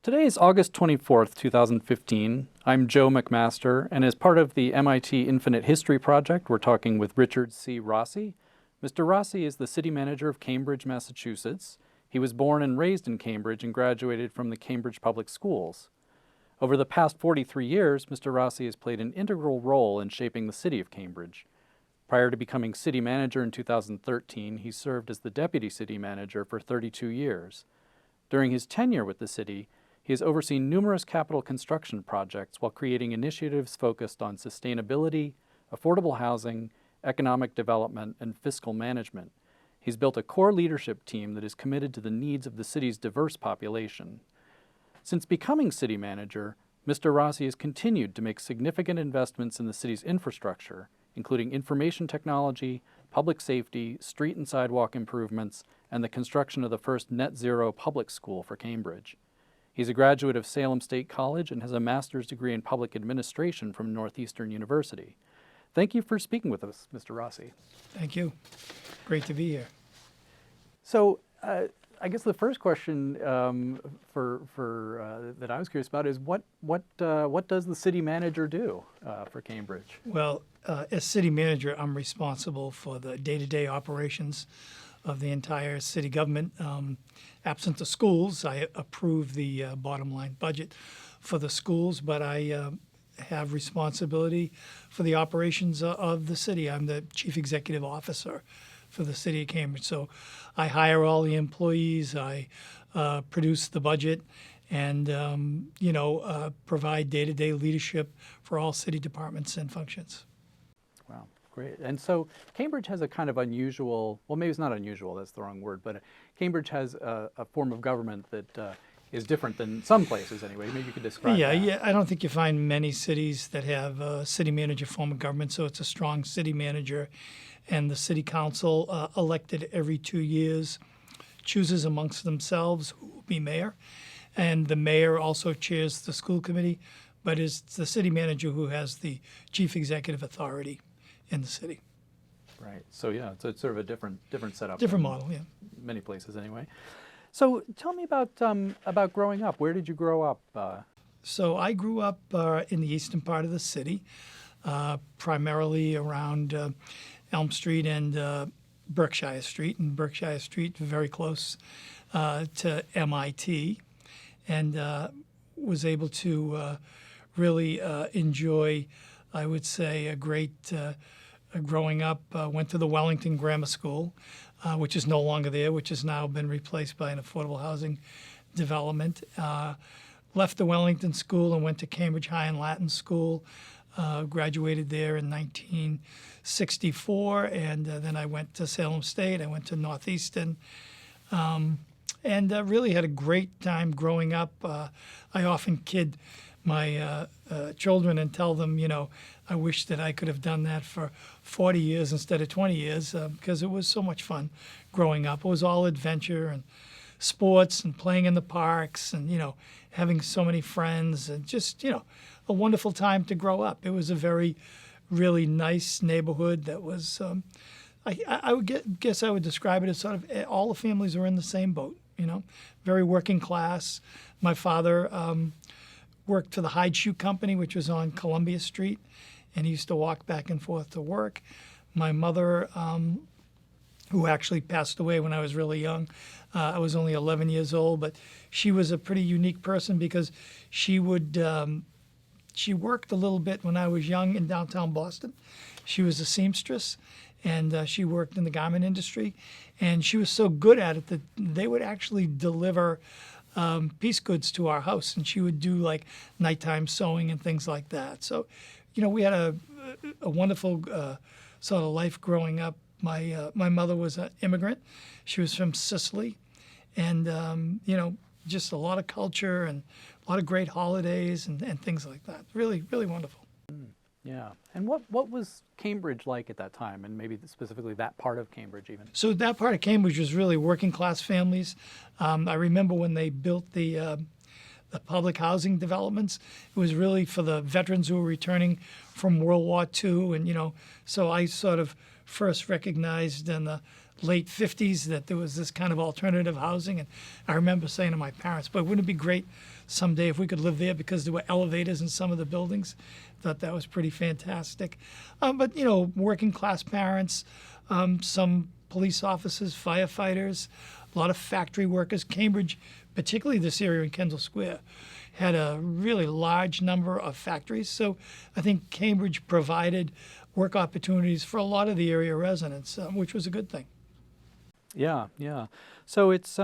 Today is August 24th, 2015. I'm Joe McMaster, and as part of the MIT Infinite History Project, we're talking with Richard C. Rossi. Mr. Rossi is the city manager of Cambridge, Massachusetts. He was born and raised in Cambridge and graduated from the Cambridge Public Schools. Over the past 43 years, Mr. Rossi has played an integral role in shaping the city of Cambridge. Prior to becoming city manager in 2013, he served as the deputy city manager for 32 years. During his tenure with the city, he has overseen numerous capital construction projects while creating initiatives focused on sustainability, affordable housing, economic development, and fiscal management. He's built a core leadership team that is committed to the needs of the city's diverse population. Since becoming city manager, Mr. Rossi has continued to make significant investments in the city's infrastructure, including information technology, public safety, street and sidewalk improvements, and the construction of the first net zero public school for Cambridge. He's a graduate of Salem State College and has a master's degree in public administration from Northeastern University. Thank you for speaking with us, Mr. Rossi. Thank you. Great to be here. So, I guess the first question that I was curious about is what does the city manager do for Cambridge? Well, as city manager, I'm responsible for the day-to-day operations of the entire city government. Absent the schools, I approve the bottom line budget for the schools, but I have responsibility for the operations of the city. I'm the chief executive officer for the city of Cambridge. So I hire all the employees, I produce the budget, and provide day-to-day leadership for all city departments and functions. Wow, great. And so Cambridge has a kind of unusual, well, maybe it's not unusual, that's the wrong word, but Cambridge has a form of government that is different than some places anyway. Maybe you could describe that. Yeah, I don't think you find many cities that have a city manager form of government, so it's a strong city manager. And the city council, elected every 2 years, chooses amongst themselves who will be mayor. And the mayor also chairs the school committee, but is the city manager who has the chief executive authority in the city. Right. So yeah, it's sort of a different setup. Different model, yeah. Many places anyway. So tell me about growing up. Where did you grow up? So I grew up in the eastern part of the city, primarily around Elm Street and Berkshire Street. And Berkshire Street, very close to MIT, and was able to really enjoy, I would say, a great growing up. Went to the Wellington Grammar School, which is no longer there, which has now been replaced by an affordable housing development. Left the Wellington School and went to Cambridge High and Latin School. Graduated there in 1964, and then I went to Salem State. I went to Northeastern, and really had a great time growing up. I often kid my children and tell them, I wish that I could have done that for 40 years instead of 20 years because it was so much fun growing up. It was all adventure and sports and playing in the parks and, having so many friends and just, a wonderful time to grow up. It was a very, really nice neighborhood that was, I would guess I would describe it as sort of all the families were in the same boat, very working class. My father worked for the Hyde Shoe Company, which was on Columbia Street, and he used to walk back and forth to work. My mother, who actually passed away when I was really young, I was only 11 years old, but she was a pretty unique person because she would, she worked a little bit when I was young in downtown Boston. She was a seamstress, and she worked in the garment industry, and she was so good at it that they would actually deliver piece goods to our house, and she would do like nighttime sewing and things like that. So, we had a wonderful sort of life growing up. My mother was an immigrant. She was from Sicily, and just a lot of culture and a lot of great holidays and things like that. Really, really wonderful. Yeah. And what was Cambridge like at that time, and maybe specifically that part of Cambridge even? So that part of Cambridge was really working class families. I remember when they built the public housing developments, it was really for the veterans who were returning from World War II. And, so I sort of first recognized in the late 50s that there was this kind of alternative housing. And I remember saying to my parents, but wouldn't it be great someday if we could live there, because there were elevators in some of the buildings? Thought that was pretty fantastic. But, you know, working class parents, some police officers, firefighters, a lot of factory workers. Cambridge, particularly this area in Kendall Square, had a really large number of factories. So I think Cambridge provided work opportunities for a lot of the area residents, which was a good thing. Yeah, yeah. So it's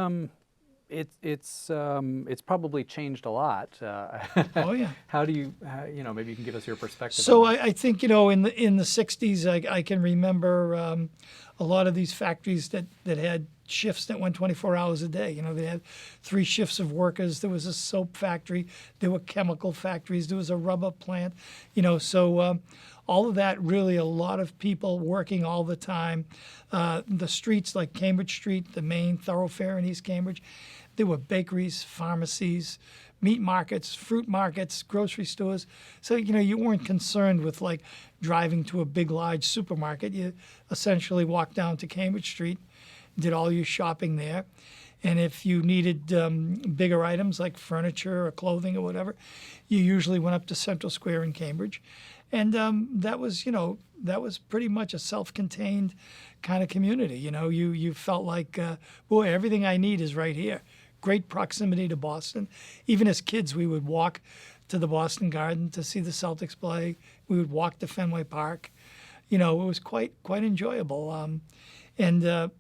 probably changed a lot. Oh yeah. How do you, you know, maybe you can give us your perspective So on that. I think, you know, in the 60s, I can remember a lot of these factories that had shifts that went 24 hours a day. You know, they had 3 shifts of workers. There was a soap factory. There were chemical factories. There was a rubber plant. You know, so all of that, really a lot of people working all the time. The streets like Cambridge Street, the main thoroughfare in East Cambridge, there were bakeries, pharmacies, meat markets, fruit markets, grocery stores. So, you know, you weren't concerned with like driving to a big, large supermarket. You essentially walked down to Cambridge Street, did all your shopping there. And if you needed bigger items like furniture or clothing or whatever, you usually went up to Central Square in Cambridge. And that was, you know, that was pretty much a self-contained kind of community. You know, you felt like, boy, everything I need is right here. Great proximity to Boston. Even as kids, we would walk to the Boston Garden to see the Celtics play. We would walk to Fenway Park. You know, it was quite enjoyable. And a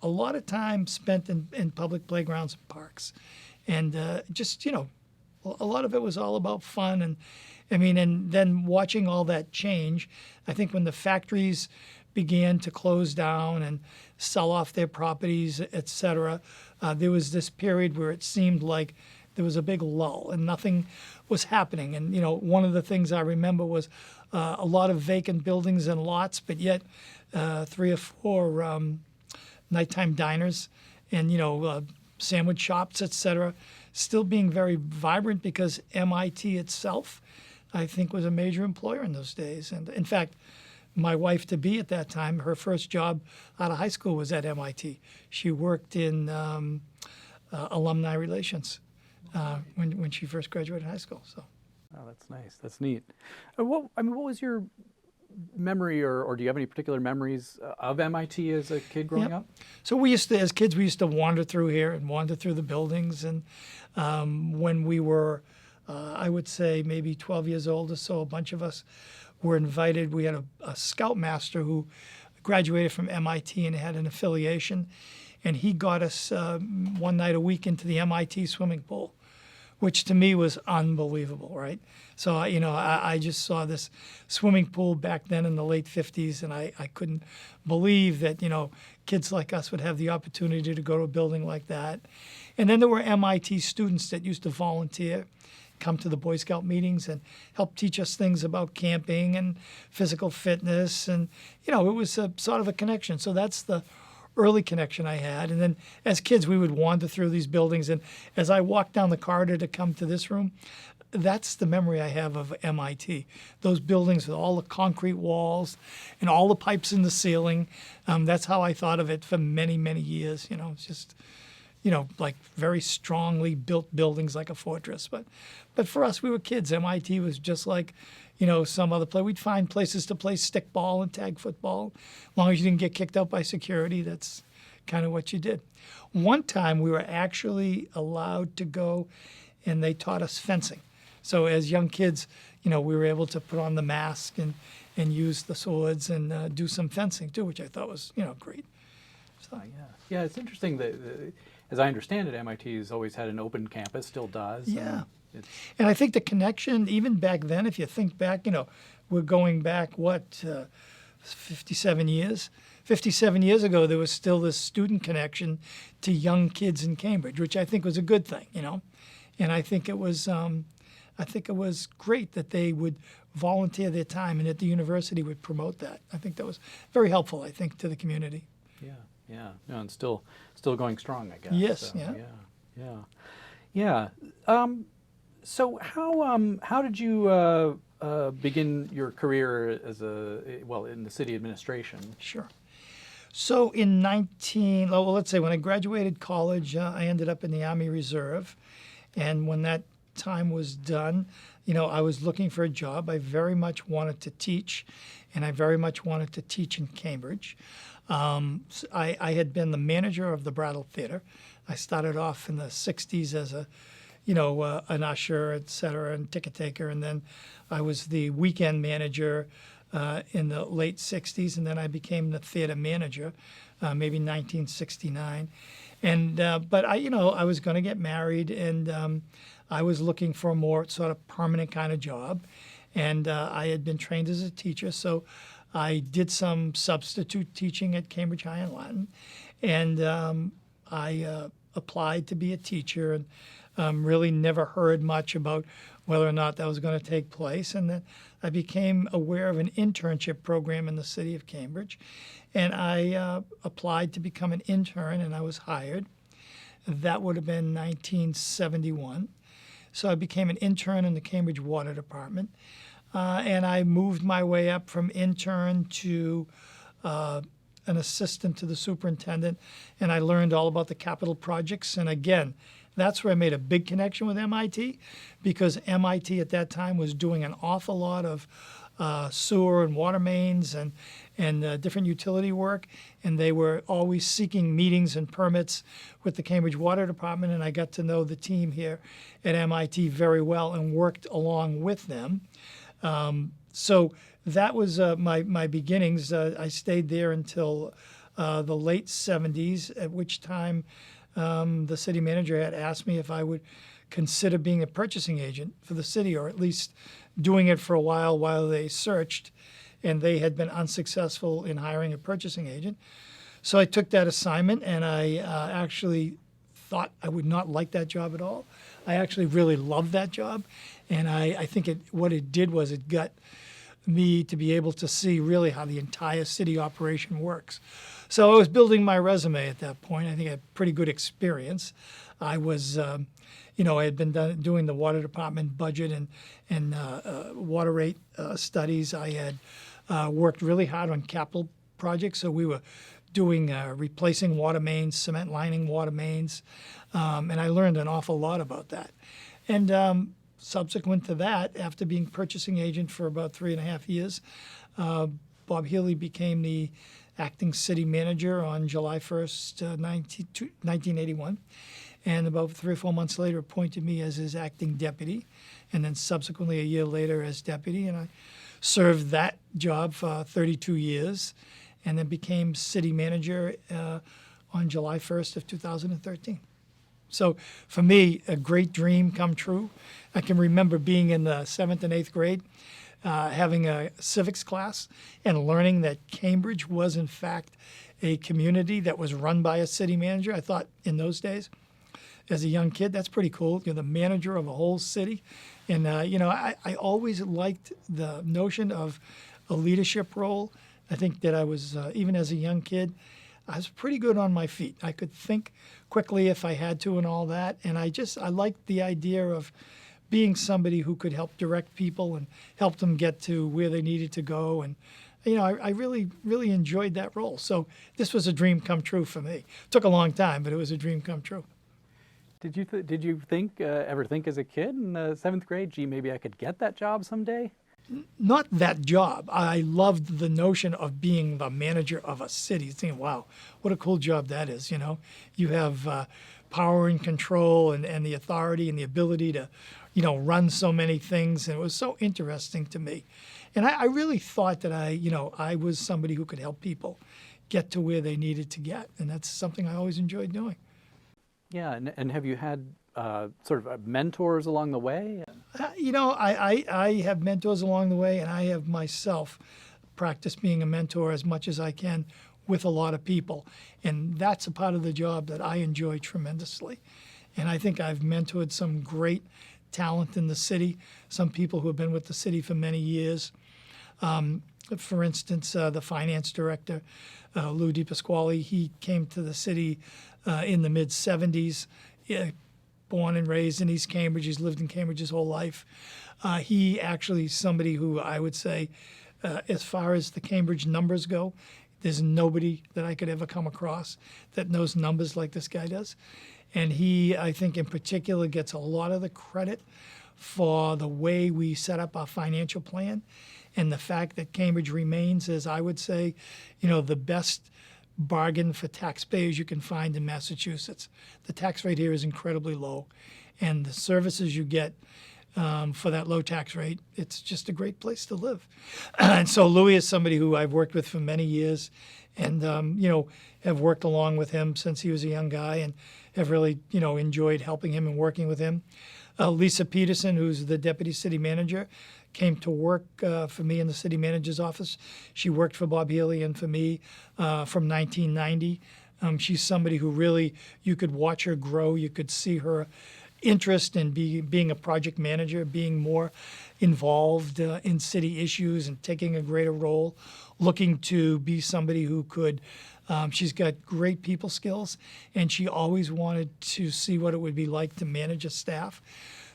lot of time spent in public playgrounds and parks. And just, you know, a lot of it was all about fun. And I mean, and then watching all that change, I think when the factories began to close down and sell off their properties, et cetera, there was this period where it seemed like there was a big lull and nothing was happening. And, you know, one of the things I remember was a lot of vacant buildings and lots, but yet 3 or 4 nighttime diners and, you know, sandwich shops, et cetera, still being very vibrant because MIT itself, I think, was a major employer in those days. And in fact, my wife-to-be at that time, her first job out of high school was at MIT. She worked in alumni relations when she first graduated high school. So, Oh, that's nice. That's neat. What was your memory, or do you have any particular memories of MIT as a kid growing Yep. up? So we used to, as kids, we used to wander through here and wander through the buildings. And when we were, I would say maybe 12 years old or so, a bunch of us were invited. We had a scoutmaster who graduated from MIT and had an affiliation, and he got us one night a week into the MIT swimming pool, which to me was unbelievable, right? So, you know, I just saw this swimming pool back then in the late 50s, and I couldn't believe that, you know, kids like us would have the opportunity to go to a building like that. And then there were MIT students that used to volunteer, come to the Boy Scout meetings and help teach us things about camping and physical fitness. And, you know, it was a sort of a connection. So that's the early connection I had. And then as kids, we would wander through these buildings. And as I walked down the corridor to come to this room, that's the memory I have of MIT. Those buildings with all the concrete walls and all the pipes in the ceiling. That's how I thought of it for many, many years. You know, it's just, you know, like very strongly built buildings like a fortress. But for us, we were kids. MIT was just like, you know, some other place. We'd find places to play stickball and tag football. As long as you didn't get kicked out by security, that's kind of what you did. One time we were actually allowed to go, and they taught us fencing. So as young kids, you know, we were able to put on the mask and use the swords and do some fencing too, which I thought was, you know, great. So, Yeah, it's interesting that, as I understand it, MIT has always had an open campus, still does. Yeah. It's, And I think the connection, even back then, if you think back, you know, we're going back, 57 years? 57 years ago, there was still this student connection to young kids in Cambridge, which I think was a good thing, you know. And I think it was great that they would volunteer their time and that the university would promote that. I think that was very helpful, I think, to the community. yeah. No, and still going strong, I guess. Yes, So, yeah. Yeah. So how did you begin your career as in the city administration? Sure. So in well, let's say when I graduated college, I ended up in the Army Reserve. And when that time was done, I was looking for a job. I very much wanted to teach, and I very much wanted to teach in Cambridge. I had been the manager of the Brattle Theater. I started off in the 60s as an usher, et cetera, and ticket taker. And then I was the weekend manager in the late 60s, and then I became the theater manager, maybe 1969. And but I was going to get married, and I was looking for a more sort of permanent kind of job. And I had been trained as a teacher, so I did some substitute teaching at Cambridge High and Latin, and I applied to be a teacher, and really never heard much about whether or not that was going to take place. And then I became aware of an internship program in the city of Cambridge, and I applied to become an intern, and I was hired. That would have been 1971. So I became an intern in the Cambridge Water Department, and I moved my way up from intern to an assistant to the superintendent, and I learned all about the capital projects. And again, that's where I made a big connection with MIT, because MIT at that time was doing an awful lot of sewer and water mains and different utility work, and they were always seeking meetings and permits with the Cambridge Water Department, and I got to know the team here at MIT very well and worked along with them. So that was my beginnings. I stayed there until the late 70s, at which time the city manager had asked me if I would consider being a purchasing agent for the city, or at least doing it for a while they searched, and they had been unsuccessful in hiring a purchasing agent. So I took that assignment, and I actually thought I would not like that job at all. I actually really loved that job, and I think what it did was it got me to be able to see really how the entire city operation works. So I was building my resume at that point. I think I had pretty good experience. I was, I had been doing the water department budget and water rate studies. I had worked really hard on capital projects. So we were doing replacing water mains, cement lining water mains, and I learned an awful lot about that. And subsequent to that, after being purchasing agent for about 3.5 years, Bob Healy became the acting city manager on July 1st, 1981. And about 3 or 4 months later, appointed me as his acting deputy, and then subsequently a year later as deputy. And I served that job for 32 years, and then became city manager on July 1st of 2013. So for me, a great dream come true. I can remember being in the 7th and 8th grade, having a civics class and learning that Cambridge was in fact a community that was run by a city manager. I thought in those days, as a young kid, that's pretty cool. You're the manager of a whole city. And, I always liked the notion of a leadership role. I think that I was, even as a young kid, I was pretty good on my feet. I could think quickly if I had to and all that. And I liked the idea of being somebody who could help direct people and help them get to where they needed to go. And, I really, really enjoyed that role. So this was a dream come true for me. It took a long time, but it was a dream come true. Did you ever think as a kid in the 7th grade, gee, maybe I could get that job someday? Not that job. I loved the notion of being the manager of a city. Thinking, wow, what a cool job that is. You have power and control and the authority and the ability to, run so many things. And it was so interesting to me. And I really thought that I was somebody who could help people get to where they needed to get. And that's something I always enjoyed doing. Yeah, and have you had sort of mentors along the way? I have mentors along the way, and I have myself practiced being a mentor as much as I can with a lot of people. And that's a part of the job that I enjoy tremendously. And I think I've mentored some great talent in the city, some people who have been with the city for many years. For instance, the finance director, Lou DiPasquale, he came to the city in the mid-'70s, born and raised in East Cambridge. He's lived in Cambridge his whole life. He actually is somebody who I would say, as far as the Cambridge numbers go, There's nobody that I could ever come across that knows numbers like this guy does. And he, I think in particular, gets a lot of the credit for the way we set up our financial plan and the fact that Cambridge remains, as I would say, the best bargain for taxpayers you can find in Massachusetts. The tax rate here is incredibly low, and the services you get for that low tax rate, it's just a great place to live. And so Louis is somebody who I've worked with for many years, and have worked along with him since he was a young guy, and have really enjoyed helping him and working with him. Lisa Peterson, who's the deputy city manager, came to work for me in the city manager's office. She worked for Bob Healy and for me from 1990. She's somebody who really, you could watch her grow. You could see her interest in being a project manager, being more involved in city issues and taking a greater role, looking to be somebody who could, she's got great people skills, and she always wanted to see what it would be like to manage a staff.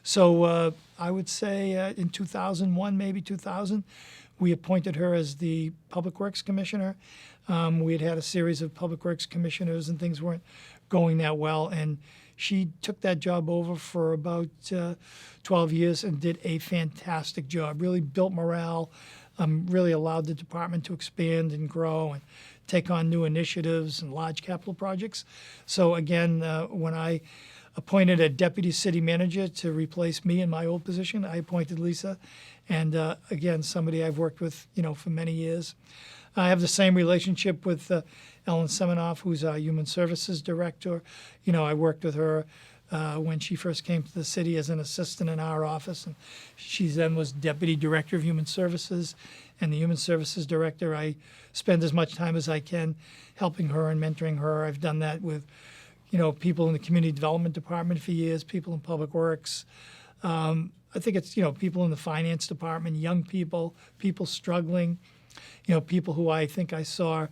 So I would say in 2001, maybe 2000, we appointed her as the Public Works Commissioner. We had a series of Public Works Commissioners and things weren't going that well, and she took that job over for about 12 years and did a fantastic job, really built morale, really allowed the department to expand and grow and take on new initiatives and large capital projects. So again, when I appointed a deputy city manager to replace me in my old position, I appointed Lisa. And again, somebody I've worked with, for many years. I have the same relationship with Ellen Semenoff, who's our Human Services Director. I worked with her when she first came to the city as an assistant in our office, and she then was Deputy Director of Human Services. And the Human Services Director, I spend as much time as I can helping her and mentoring her. I've done that with, people in the Community Development Department for years, people in Public Works. I think it's, people in the Finance Department, young people, people struggling, people who I think I saw,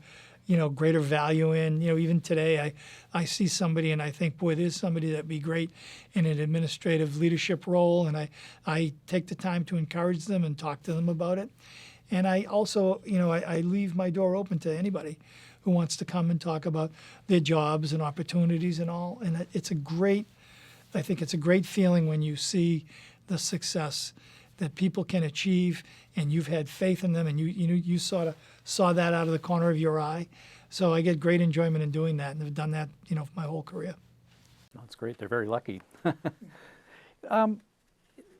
greater value in. Even today, I see somebody and I think, boy, there's somebody that'd be great in an administrative leadership role, and I take the time to encourage them and talk to them about it. And I also, I leave my door open to anybody who wants to come and talk about their jobs and opportunities and all. And I think it's a great feeling when you see the success that people can achieve, and you've had faith in them, and you sort of saw that out of the corner of your eye. So I get great enjoyment in doing that, and I've done that, for my whole career. That's great. They're very lucky.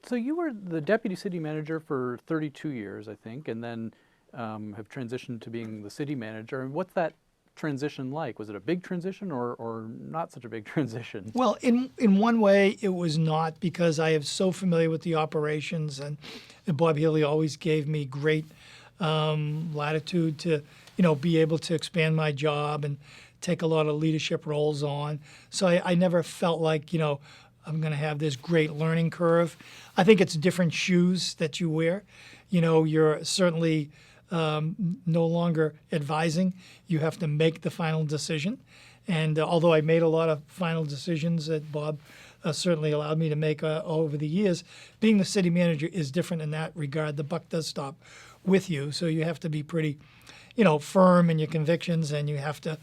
So you were the deputy city manager for 32 years, I think, and then have transitioned to being the city manager. And what's that transition like? Was it a big transition or not such a big transition? Well, in one way, it was not, because I am so familiar with the operations, and Bob Healy always gave me great latitude to, be able to expand my job and take a lot of leadership roles on. So I never felt like, I'm going to have this great learning curve. I think it's different shoes that you wear. You're certainly no longer advising. You have to make the final decision. And although I made a lot of final decisions that Bob certainly allowed me to make over the years, being the city manager is different in that regard. The buck does stop with you, so you have to be pretty, firm in your convictions, and you have to,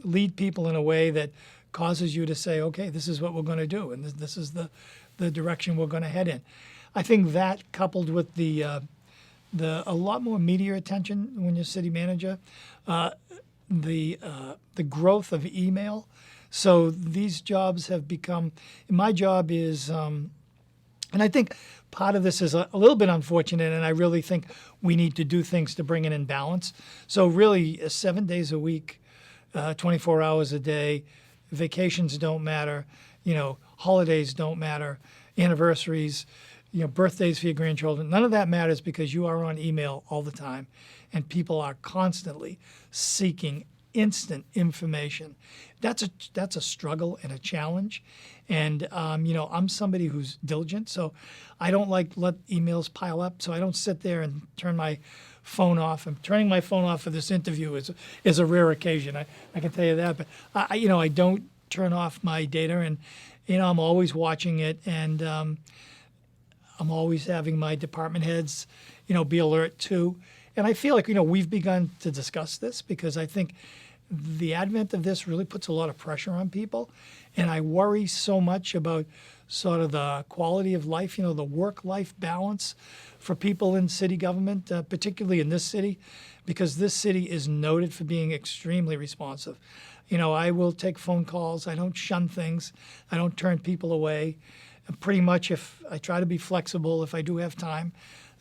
lead people in a way that causes you to say, okay, this is what we're going to do, and this is the direction we're going to head in. I think that, coupled with the a lot more media attention when you're city manager, the growth of email. So these jobs have become. My job is, and I think part of this is a little bit unfortunate, and I really think we need to do things to bring it in balance. So really, 7 days a week, 24 hours a day. Vacations don't matter, holidays don't matter, anniversaries, birthdays for your grandchildren. None of that matters, because you are on email all the time, and people are constantly seeking instant information. That's a struggle and a challenge. And I'm somebody who's diligent, so I don't let emails pile up. So I don't sit there and turn my phone off. And turning my phone off for this interview is a rare occasion. I can tell you that. But I don't turn off my data, and I'm always watching it, and I'm always having my department heads be alert too. And I feel like, we've begun to discuss this because I think the advent of this really puts a lot of pressure on people. And I worry so much about sort of the quality of life, the work-life balance for people in city government, particularly in this city, because this city is noted for being extremely responsive. I will take phone calls. I don't shun things. I don't turn people away. And pretty much if I try to be flexible, if I do have time,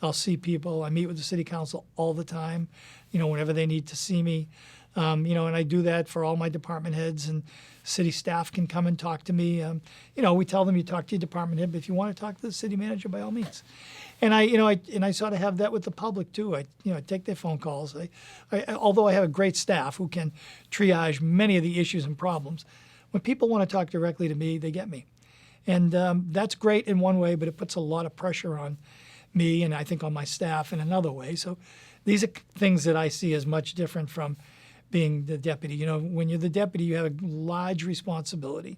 I'll see people. I meet with the city council all the time, whenever they need to see me. And I do that for all my department heads, and city staff can come and talk to me. We tell them you talk to your department head, but if you want to talk to the city manager, by all means. And I sort of have that with the public too. I take their phone calls. Although I have a great staff who can triage many of the issues and problems, when people want to talk directly to me, they get me. And that's great in one way, but it puts a lot of pressure on me and I think on my staff in another way. So these are things that I see as much different from being the deputy. When you're the deputy, you have a large responsibility.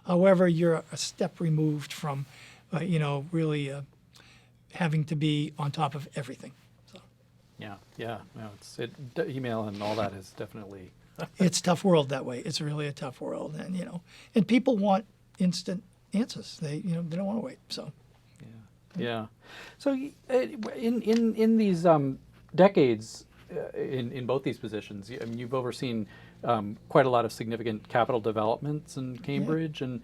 However, you're a step removed from, really having to be on top of everything. So. Yeah. No, email and all that is definitely. It's a tough world that way. It's really a tough world, and people want instant answers. They don't want to wait. So. Yeah. So in these decades in both these positions, you've overseen quite a lot of significant capital developments in Cambridge, and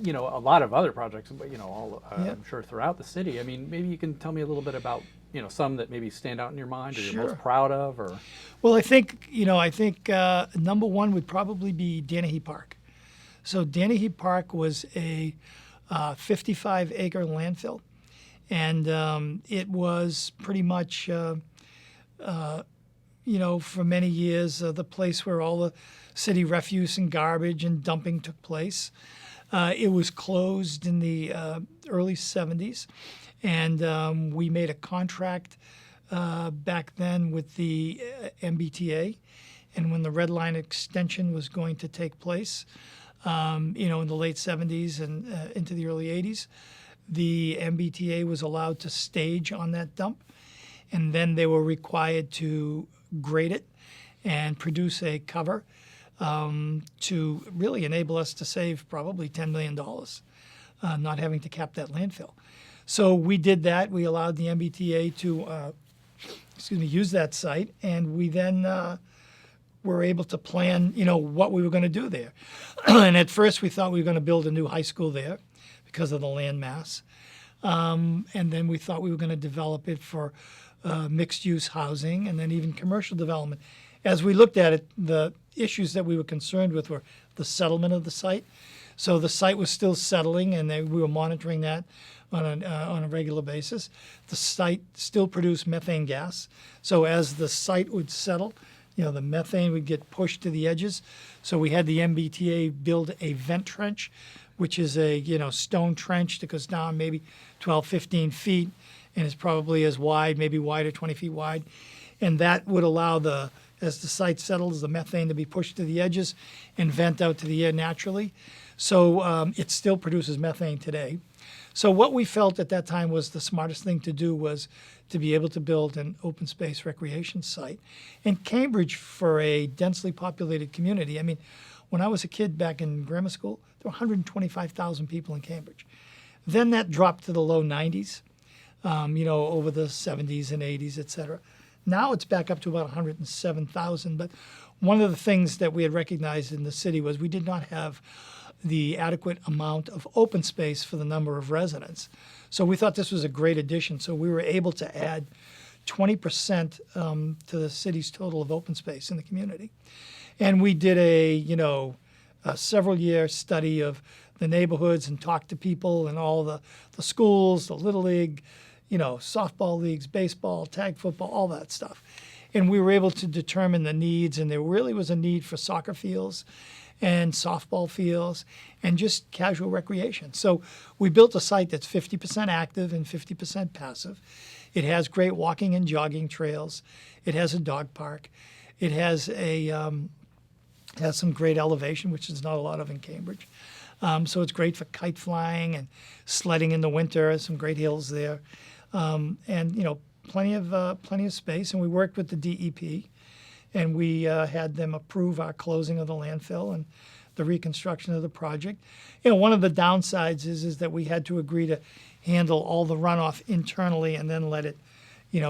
a lot of other projects. I'm sure throughout the city. Maybe you can tell me a little bit about some that maybe stand out in your mind or you're most proud of, or. Well, I think number one would probably be Dennehy Park. So Dennehy Park was a 55-acre landfill. And it was pretty much, for many years, the place where all the city refuse and garbage and dumping took place. It was closed in the early 70s. And we made a contract back then with the MBTA. And when the Red Line extension was going to take place, in the late 70s and into the early 80s, the MBTA was allowed to stage on that dump, and then they were required to grade it and produce a cover to really enable us to save probably $10 million, not having to cap that landfill. So we did that. We allowed the MBTA to use that site, and we then were able to plan, what we were going to do there. And at first we thought we were going to build a new high school there, because of the land mass. And then we thought we were going to develop it for mixed-use housing and then even commercial development. As we looked at it, the issues that we were concerned with were the settlement of the site. So the site was still settling, and we were monitoring that on a regular basis. The site still produced methane gas. So as the site would settle, the methane would get pushed to the edges. So we had the MBTA build a vent trench, which is a stone trench that goes down maybe 12, 15 feet, and is probably as wide, maybe wider, 20 feet wide. And that would allow as the site settles, the methane to be pushed to the edges and vent out to the air naturally. So it still produces methane today. So what we felt at that time was the smartest thing to do was to be able to build an open space recreation site. And Cambridge, for a densely populated community, when I was a kid back in grammar school, there were 125,000 people in Cambridge. Then that dropped to the low 90s, over the 70s and 80s, et cetera. Now it's back up to about 107,000. But one of the things that we had recognized in the city was we did not have the adequate amount of open space for the number of residents. So we thought this was a great addition. So we were able to add 20% to the city's total of open space in the community. And we did a several-year study of the neighborhoods and talked to people and all the schools, the Little League, softball leagues, baseball, tag football, all that stuff. And we were able to determine the needs, and there really was a need for soccer fields and softball fields and just casual recreation. So we built a site that's 50% active and 50% passive. It has great walking and jogging trails. It has a dog park. It has has some great elevation, which is not a lot of in Cambridge. So it's great for kite flying and sledding in the winter. Some great hills there. And plenty of space, and we worked with the DEP, and we had them approve our closing of the landfill and the reconstruction of the project. One of the downsides is that we had to agree to handle all the runoff internally and then let it,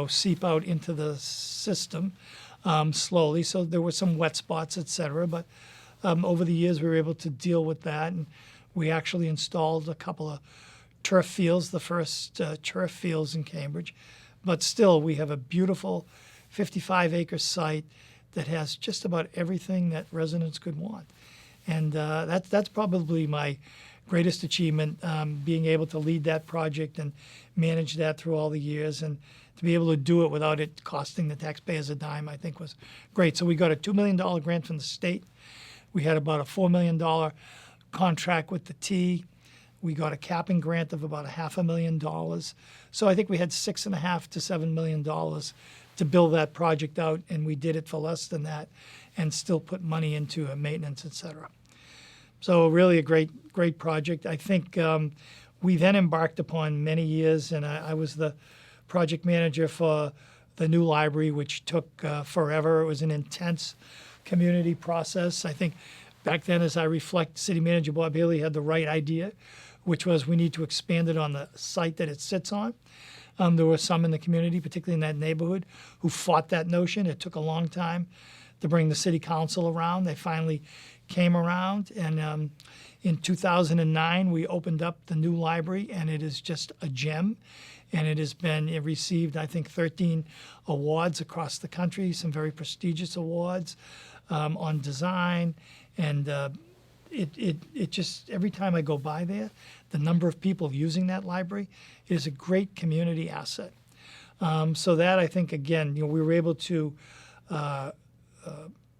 seep out into the system slowly. So there were some wet spots, et cetera. But over the years, we were able to deal with that, and we actually installed a couple of turf fields, the first turf fields in Cambridge. But still, we have a beautiful 55-acre site that has just about everything that residents could want. And that's probably my greatest achievement, being able to lead that project and manage that through all the years. And to be able to do it without it costing the taxpayers a dime, I think was great. So we got a $2 million grant from the state. We had about a $4 million contract with the T. We got a capping grant of about $500,000. So I think we had $6.5 to $7 million to build that project out, and we did it for less than that and still put money into maintenance, et cetera. So really a great project. I think we then embarked upon many years, and I was the project manager for the new library, which took forever. It was an intense community process. I think back then, as I reflect, City Manager Bob Haley had the right idea, which was we need to expand it on the site that it sits on. There were some in the community, particularly in that neighborhood, who fought that notion. It took a long time to bring the city council around. They finally came around, and in 2009, we opened up the new library, and it is just a gem. And it received, I think, 13 awards across the country, some very prestigious awards on design. And it just, every time I go by there, the number of people using that library is a great community asset. So that, I think, again, we were able to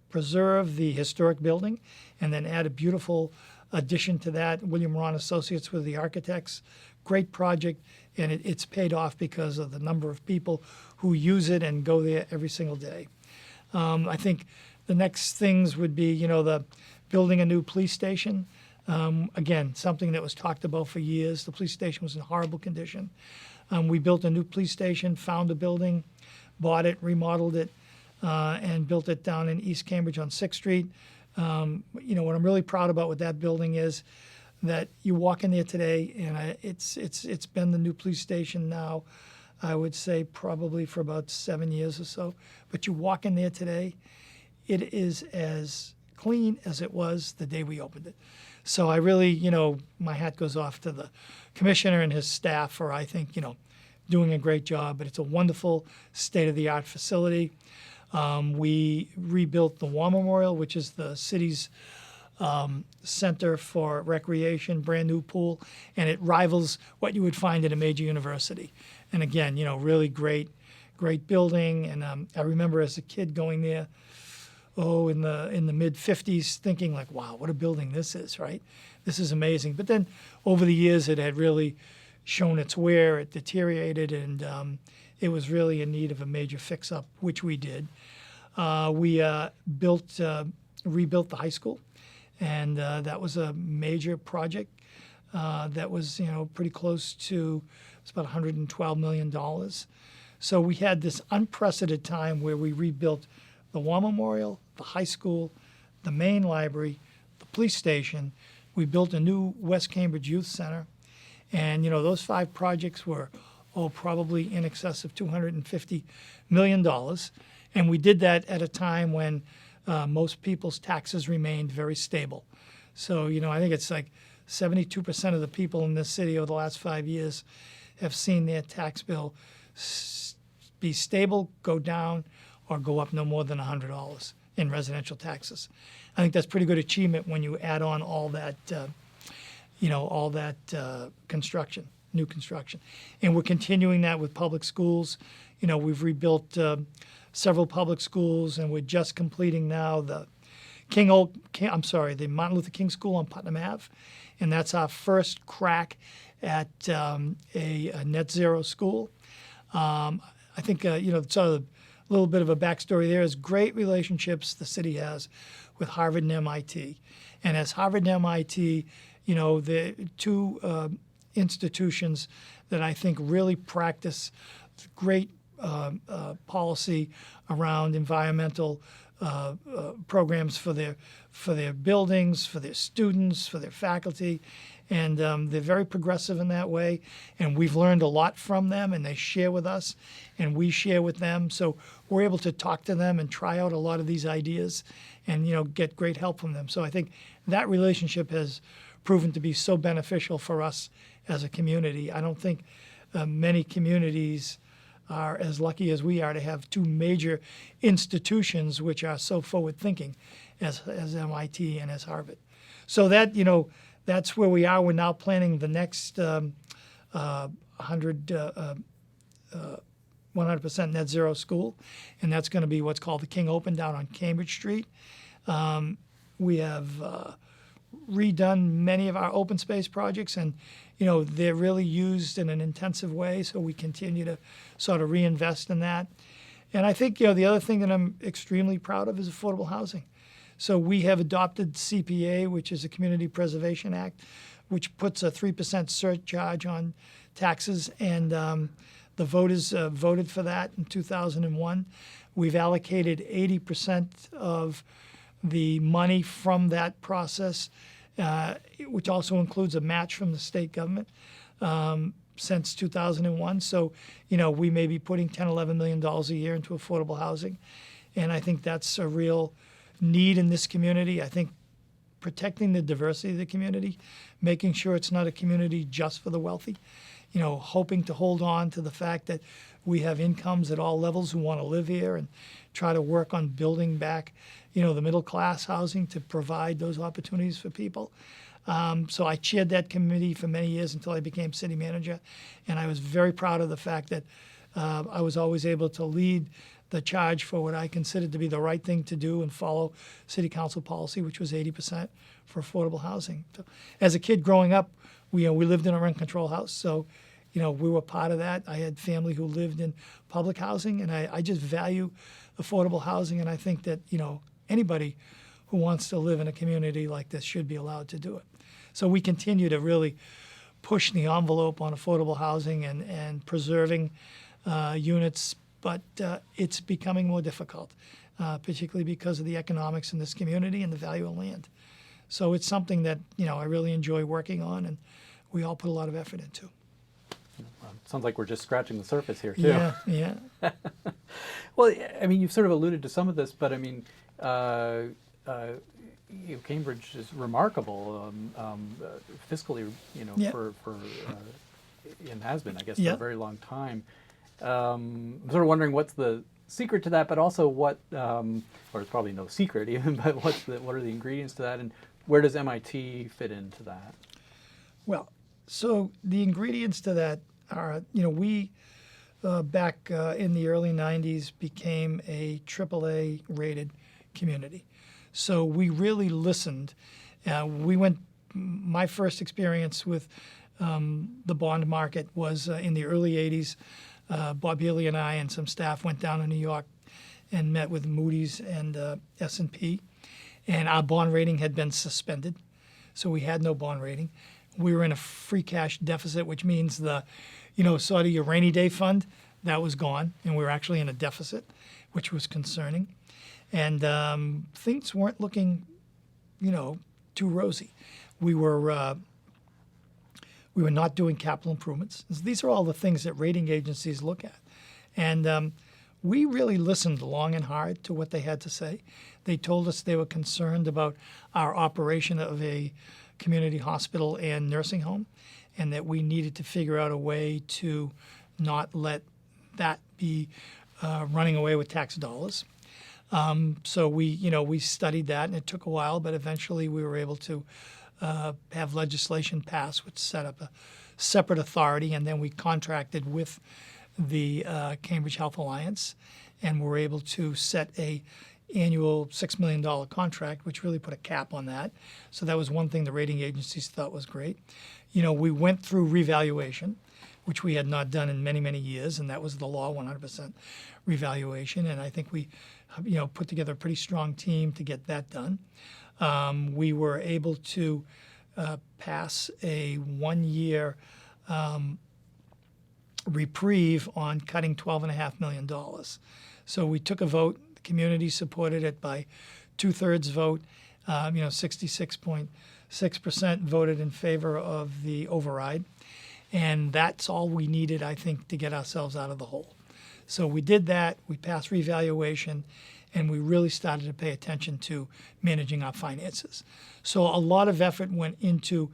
preserve the historic building and then add a beautiful addition to that. William Ron Associates were the architects. Great project, and it's paid off because of the number of people who use it and go there every single day. I think the next things would be, the building a new police station. Again, something that was talked about for years. The police station was in horrible condition. We built a new police station, found a building, bought it, remodeled it, and built it down in East Cambridge on 6th Street. What I'm really proud about with that building is that you walk in there today, and it's been the new police station now, I would say probably for about 7 years or so. But you walk in there today, it is as clean as it was the day we opened it. So I really, my hat goes off to the commissioner and his staff for, I think, doing a great job. But it's a wonderful state-of-the-art facility. We rebuilt the War Memorial, which is the city's center for recreation, brand new pool, and it rivals what you would find at a major university. And again, really great building. And I remember as a kid going there, in the mid 50s, thinking like, wow, what a building this is, right? This is amazing. But then over the years, it had really shown its wear. It deteriorated, and it was really in need of a major fix-up, which we did. We rebuilt the high school. And that was a major project that was, pretty close to, it's about $112 million. So we had this unprecedented time where we rebuilt the War Memorial, the high school, the main library, the police station. We built a new West Cambridge Youth Center. And, those 5 projects were, probably in excess of $250 million. And we did that at a time when most people's taxes remained very stable. So, I think it's like 72% of the people in this city over the last 5 years have seen their tax bill be stable, go down, or go up no more than $100 in residential taxes. I think that's pretty good achievement when you add on all that, construction, new construction. And we're continuing that with public schools. We've rebuilt several public schools, and we're just completing now the the Martin Luther King School on Putnam Ave, and that's our first crack at a net zero school. I think sort of a little bit of a backstory there is great relationships the city has with Harvard and MIT, and as Harvard and MIT, the two institutions that I think really practice great policy around environmental programs for their buildings, for their students, for their faculty, and they're very progressive in that way. And we've learned a lot from them, and they share with us, and we share with them. So we're able to talk to them and try out a lot of these ideas, and get great help from them. So I think that relationship has proven to be so beneficial for us as a community. I don't think many communities are as lucky as we are to have two major institutions which are so forward-thinking as MIT and as Harvard. So that, that's where we are. We're now planning the next 100% net zero school, and that's going to be what's called the King Open down on Cambridge Street. We have redone many of our open space projects, and they're really used in an intensive way, so we continue to sort of reinvest in that. And I think the other thing that I'm extremely proud of is affordable housing. So we have adopted CPA, which is a Community Preservation Act, which puts a 3% surcharge on taxes, and the voters voted for that in 2001. We've allocated 80% of the money from that process, which also includes a match from the state government, since 2001. So, we may be putting $10, $11 million a year into affordable housing. And I think that's a real need in this community. I think protecting the diversity of the community, making sure it's not a community just for the wealthy, hoping to hold on to the fact that we have incomes at all levels who want to live here, and try to work on building back, the middle class housing to provide those opportunities for people. So I chaired that committee for many years until I became city manager, and I was very proud of the fact that I was always able to lead the charge for what I considered to be the right thing to do and follow city council policy, which was 80% for affordable housing. So, as a kid growing up, we lived in a rent control house, so we were part of that. I had family who lived in public housing, and I just value affordable housing, and I think that anybody who wants to live in a community like this should be allowed to do it. So we continue to really push the envelope on affordable housing and preserving units, but it's becoming more difficult, particularly because of the economics in this community and the value of land. So it's something that I really enjoy working on, and we all put a lot of effort into. Sounds like we're just scratching the surface here, too. Yeah. Well, I mean, you've sort of alluded to some of this, but I mean, Cambridge is remarkable fiscally, for and has been, I guess, for a very long time. I'm sort of wondering what's the secret to that, but also what, or it's probably no secret even, but what are the ingredients to that, and where does MIT fit into that? Well, so the ingredients to that are, we back in the early 90s became a AAA rated community. So we really listened. My first experience with the bond market was in the early 80s. Bob Healy and I and some staff went down to New York and met with Moody's and S&P. And our bond rating had been suspended, so we had no bond rating. We were in a free cash deficit, which means the, sort of your rainy day fund, that was gone, and we were actually in a deficit, which was concerning. And things weren't looking, too rosy. We were not doing capital improvements. These are all the things that rating agencies look at. And we really listened long and hard to what they had to say. They told us they were concerned about our operation of a community hospital and nursing home, and that we needed to figure out a way to not let that be running away with tax dollars. So we studied that, and it took a while, but eventually we were able to have legislation passed which set up a separate authority, and then we contracted with the Cambridge Health Alliance, and were able to set a annual $6 million contract, which really put a cap on that. So that was one thing the rating agencies thought was great. We went through revaluation, which we had not done in many, many years, and that was the law, 100% revaluation. And I think we, put together a pretty strong team to get that done. We were able to pass a 1-year reprieve on cutting $12.5 million. So we took a vote. The community supported it by 2/3 vote. 66.6% voted in favor of the override. And that's all we needed, I think, to get ourselves out of the hole. So we did that. We passed revaluation, and we really started to pay attention to managing our finances. So a lot of effort went into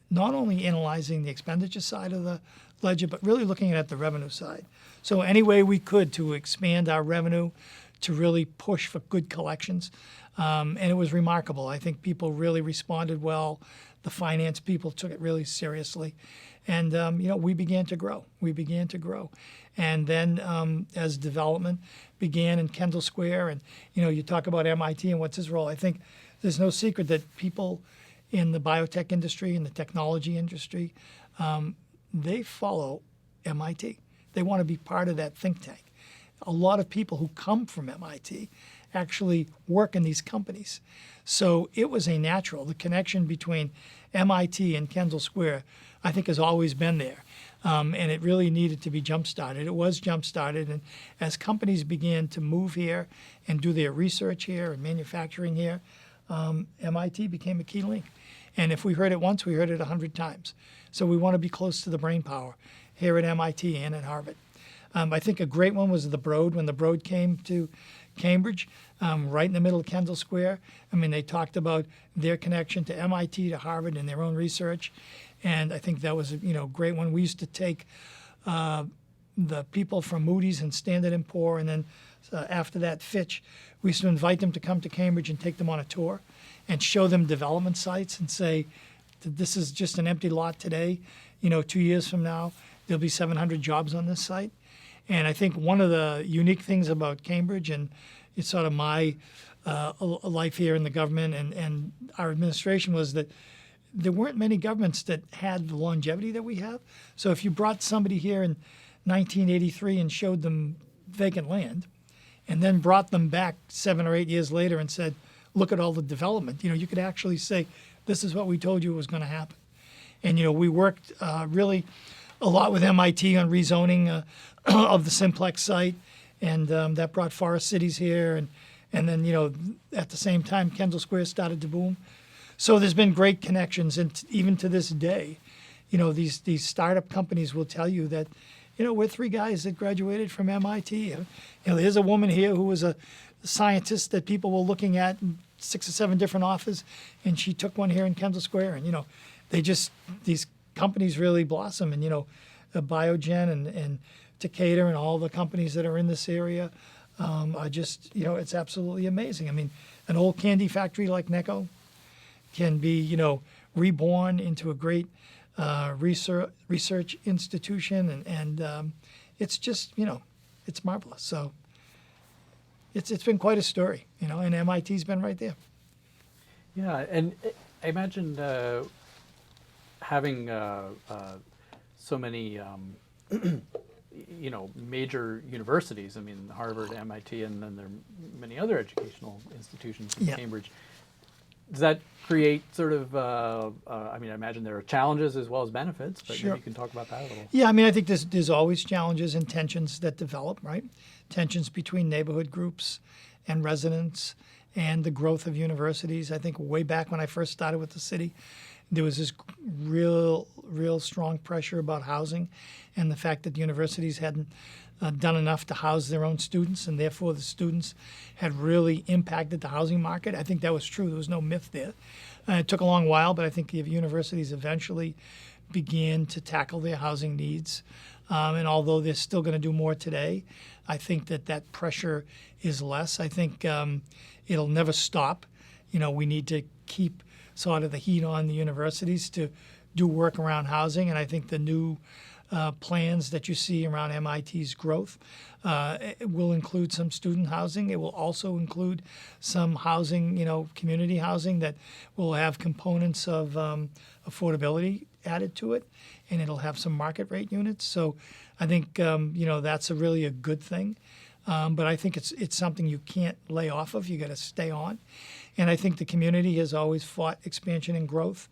not only analyzing the expenditure side of the ledger, but really looking at the revenue side. So any way we could to expand our revenue, to really push for good collections. And it was remarkable. I think people really responded well. The finance people took it really seriously. And, we began to grow. And then as development began in Kendall Square, and, you talk about MIT and what's his role, I think there's no secret that people in the biotech industry and the technology industry, they follow MIT. They want to be part of that think tank. A lot of people who come from MIT actually work in these companies. So it was a natural. The connection between MIT and Kendall Square, I think, has always been there. And it really needed to be jump-started. It was jump-started. And as companies began to move here and do their research here and manufacturing here, MIT became a key link. And if we heard it once, we heard it 100 times. So we want to be close to the brain power here at MIT and at Harvard. I think a great one was the Broad, when the Broad came to Cambridge, right in the middle of Kendall Square. I mean, they talked about their connection to MIT, to Harvard, and their own research. And I think that was a great one. We used to take the people from Moody's and Standard & Poor, and then after that, Fitch. We used to invite them to come to Cambridge and take them on a tour and show them development sites and say, this is just an empty lot today. 2 years from now, there'll be 700 jobs on this site. And I think one of the unique things about Cambridge, and it's sort of my life here in the government and our administration, was that there weren't many governments that had the longevity that we have. So if you brought somebody here in 1983 and showed them vacant land, and then brought them back 7 or 8 years later and said, look at all the development, you could actually say, this is what we told you was going to happen. And, we worked really a lot with MIT on rezoning of the Simplex site, and that brought Forest Cities here. And then, at the same time, Kendall Square started to boom. So there's been great connections. And even to this day, these startup companies will tell you that, we're 3 guys that graduated from MIT. There's a woman here who was a scientist that people were looking at in 6 or 7 different offices, and she took one here in Kendall Square. And, these companies really blossom. And, Biogen and Takeda and all the companies that are in this area are just, it's absolutely amazing. I mean, an old candy factory like Necco can be, reborn into a great research institution, and it's just, it's marvelous. So it's been quite a story, and MIT's been right there. Yeah, and I imagine having so many, major universities. I mean, Harvard, MIT, and then there are many other educational institutions in Cambridge. Does that create sort of, I imagine there are challenges as well as benefits, but Sure. maybe you can talk about that a little. Yeah, I think there's always challenges and tensions that develop, right? Tensions between neighborhood groups and residents and the growth of universities. I think way back when I first started with the city, there was this real strong pressure about housing and the fact that the universities hadn't done enough to house their own students, and therefore the students had really impacted the housing market. I think that was true. There was no myth there. It took a long while, but I think the universities eventually began to tackle their housing needs. And although they're still going to do more today, I think that pressure is less. I think it'll never stop. We need to keep sort of the heat on the universities to do work around housing, and I think the new plans that you see around MIT's growth it will include some student housing. It will also include some housing, community housing that will have components of affordability added to it, and it'll have some market rate units. So I think, that's really a good thing. But I think it's something you can't lay off of. You got to stay on. And I think the community has always fought expansion and growth.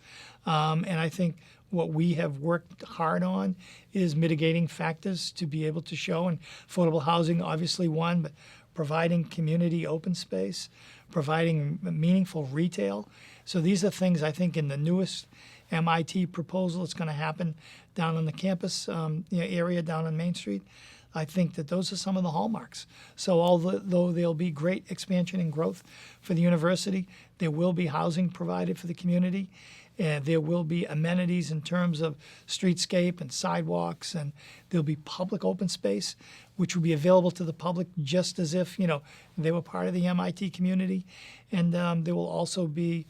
And I think what we have worked hard on is mitigating factors to be able to show, and affordable housing, obviously one, but providing community open space, providing meaningful retail. So these are things I think in the newest MIT proposal that's going to happen down on the campus area down on Main Street. I think that those are some of the hallmarks. So although there'll be great expansion and growth for the university, there will be housing provided for the community. And there will be amenities in terms of streetscape and sidewalks, and there'll be public open space, which will be available to the public just as if, they were part of the MIT community. And there will also be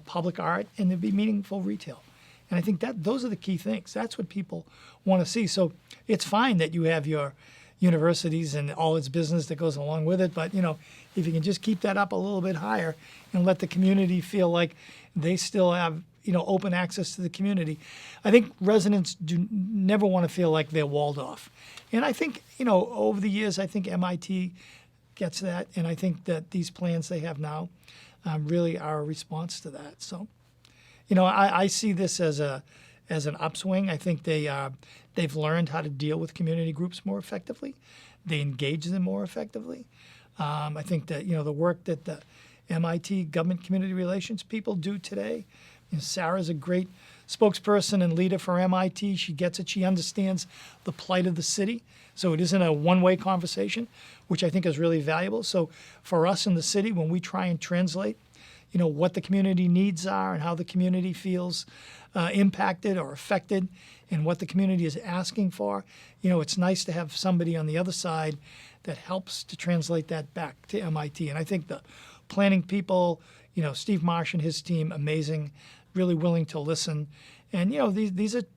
public art, and there'll be meaningful retail. And I think that those are the key things. That's what people want to see. So it's fine that you have your universities and all its business that goes along with it. But, if you can just keep that up a little bit higher and let the community feel like they still have, open access to the community. I think residents never want to feel like they're walled off. And I think, over the years, I think MIT gets that. And I think that these plans they have now really are a response to that. So, I see this as an upswing. I think they've learned how to deal with community groups more effectively. They engage them more effectively. I think that the work that the MIT government community relations people do today. Sarah's a great spokesperson and leader for MIT. She gets it. She understands the plight of the city. So it isn't a one-way conversation, which I think is really valuable. So for us in the city, when we try and translate what the community needs are and how the community feels impacted or affected and what the community is asking for. It's nice to have somebody on the other side that helps to translate that back to MIT. And I think the planning people, Steve Marsh and his team, amazing, really willing to listen. And,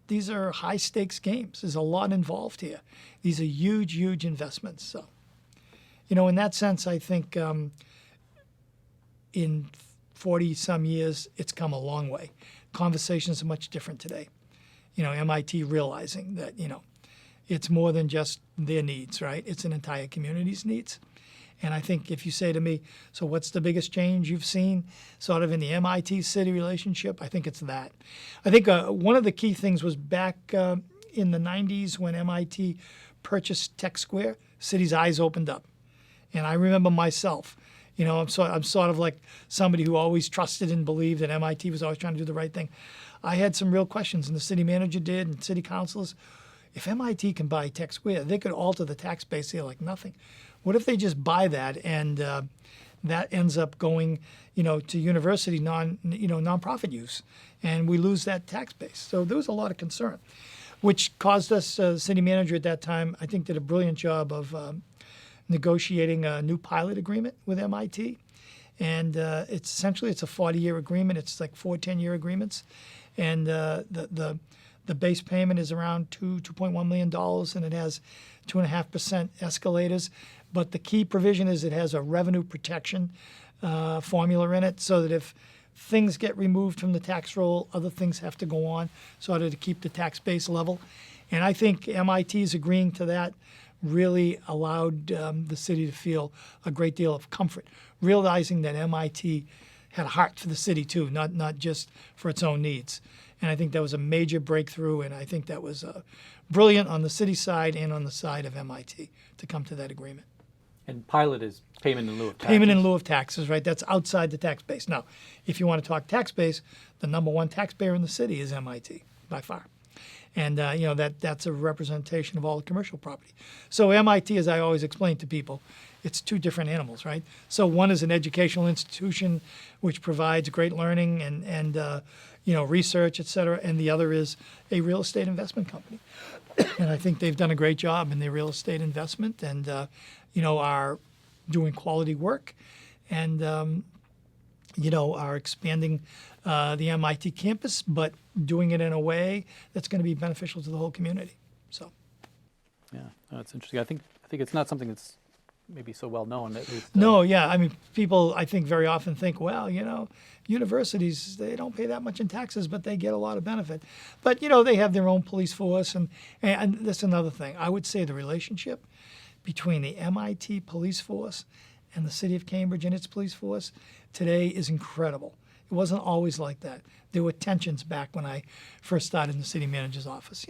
these are high stakes games. There's a lot involved here. These are huge, huge investments. So, in that sense, I think in 40 some years, it's come a long way. Conversations are much different today. MIT realizing that, it's more than just their needs, right? It's an entire community's needs. And I think if you say to me, so what's the biggest change you've seen sort of in the MIT-city relationship? I think it's that. I think one of the key things was back in the 90s when MIT purchased Tech Square, city's eyes opened up. And I remember myself, I'm sort of like somebody who always trusted and believed that MIT was always trying to do the right thing. I had some real questions, and the city manager did, and city councilors. If MIT can buy Tech Square, they could alter the tax base here like nothing. What if they just buy that and that ends up going, to university nonprofit use, and we lose that tax base? So there was a lot of concern, which caused us, the city manager at that time, I think, did a brilliant job of negotiating a new pilot agreement with MIT. And it's a 40-year agreement. It's like 4 10-year agreements. And the base payment is around $2.1 million, and it has 2.5% escalators. But the key provision is it has a revenue protection formula in it, so that if things get removed from the tax roll, other things have to go on, sort of to keep the tax base level. And I think MIT's agreeing to that really allowed the city to feel a great deal of comfort, realizing that MIT had a heart for the city too, not just for its own needs. And I think that was a major breakthrough, and I think that was brilliant on the city side and on the side of MIT to come to that agreement. And pilot is payment in lieu of taxes. Payment in lieu of taxes, right? That's outside the tax base. Now, if you want to talk tax base, the number one taxpayer in the city is MIT, by far. And, that's a representation of all the commercial property. So MIT, as I always explain to people, it's two different animals, right? So one is an educational institution which provides great learning and research, et cetera, and the other is a real estate investment company. And I think they've done a great job in their real estate investment and, are doing quality work and, are expanding the MIT campus, but doing it in a way that's going to be beneficial to the whole community. So, yeah, that's interesting. I think it's not something that's maybe so well known. At least, No, yeah. I mean, people, I think, very often think, well, universities, they don't pay that much in taxes, but they get a lot of benefit. But, they have their own police force. And that's another thing. I would say the relationship between the MIT police force and the city of Cambridge and its police force today is incredible. It wasn't always like that. There were tensions back when I first started in the city manager's office.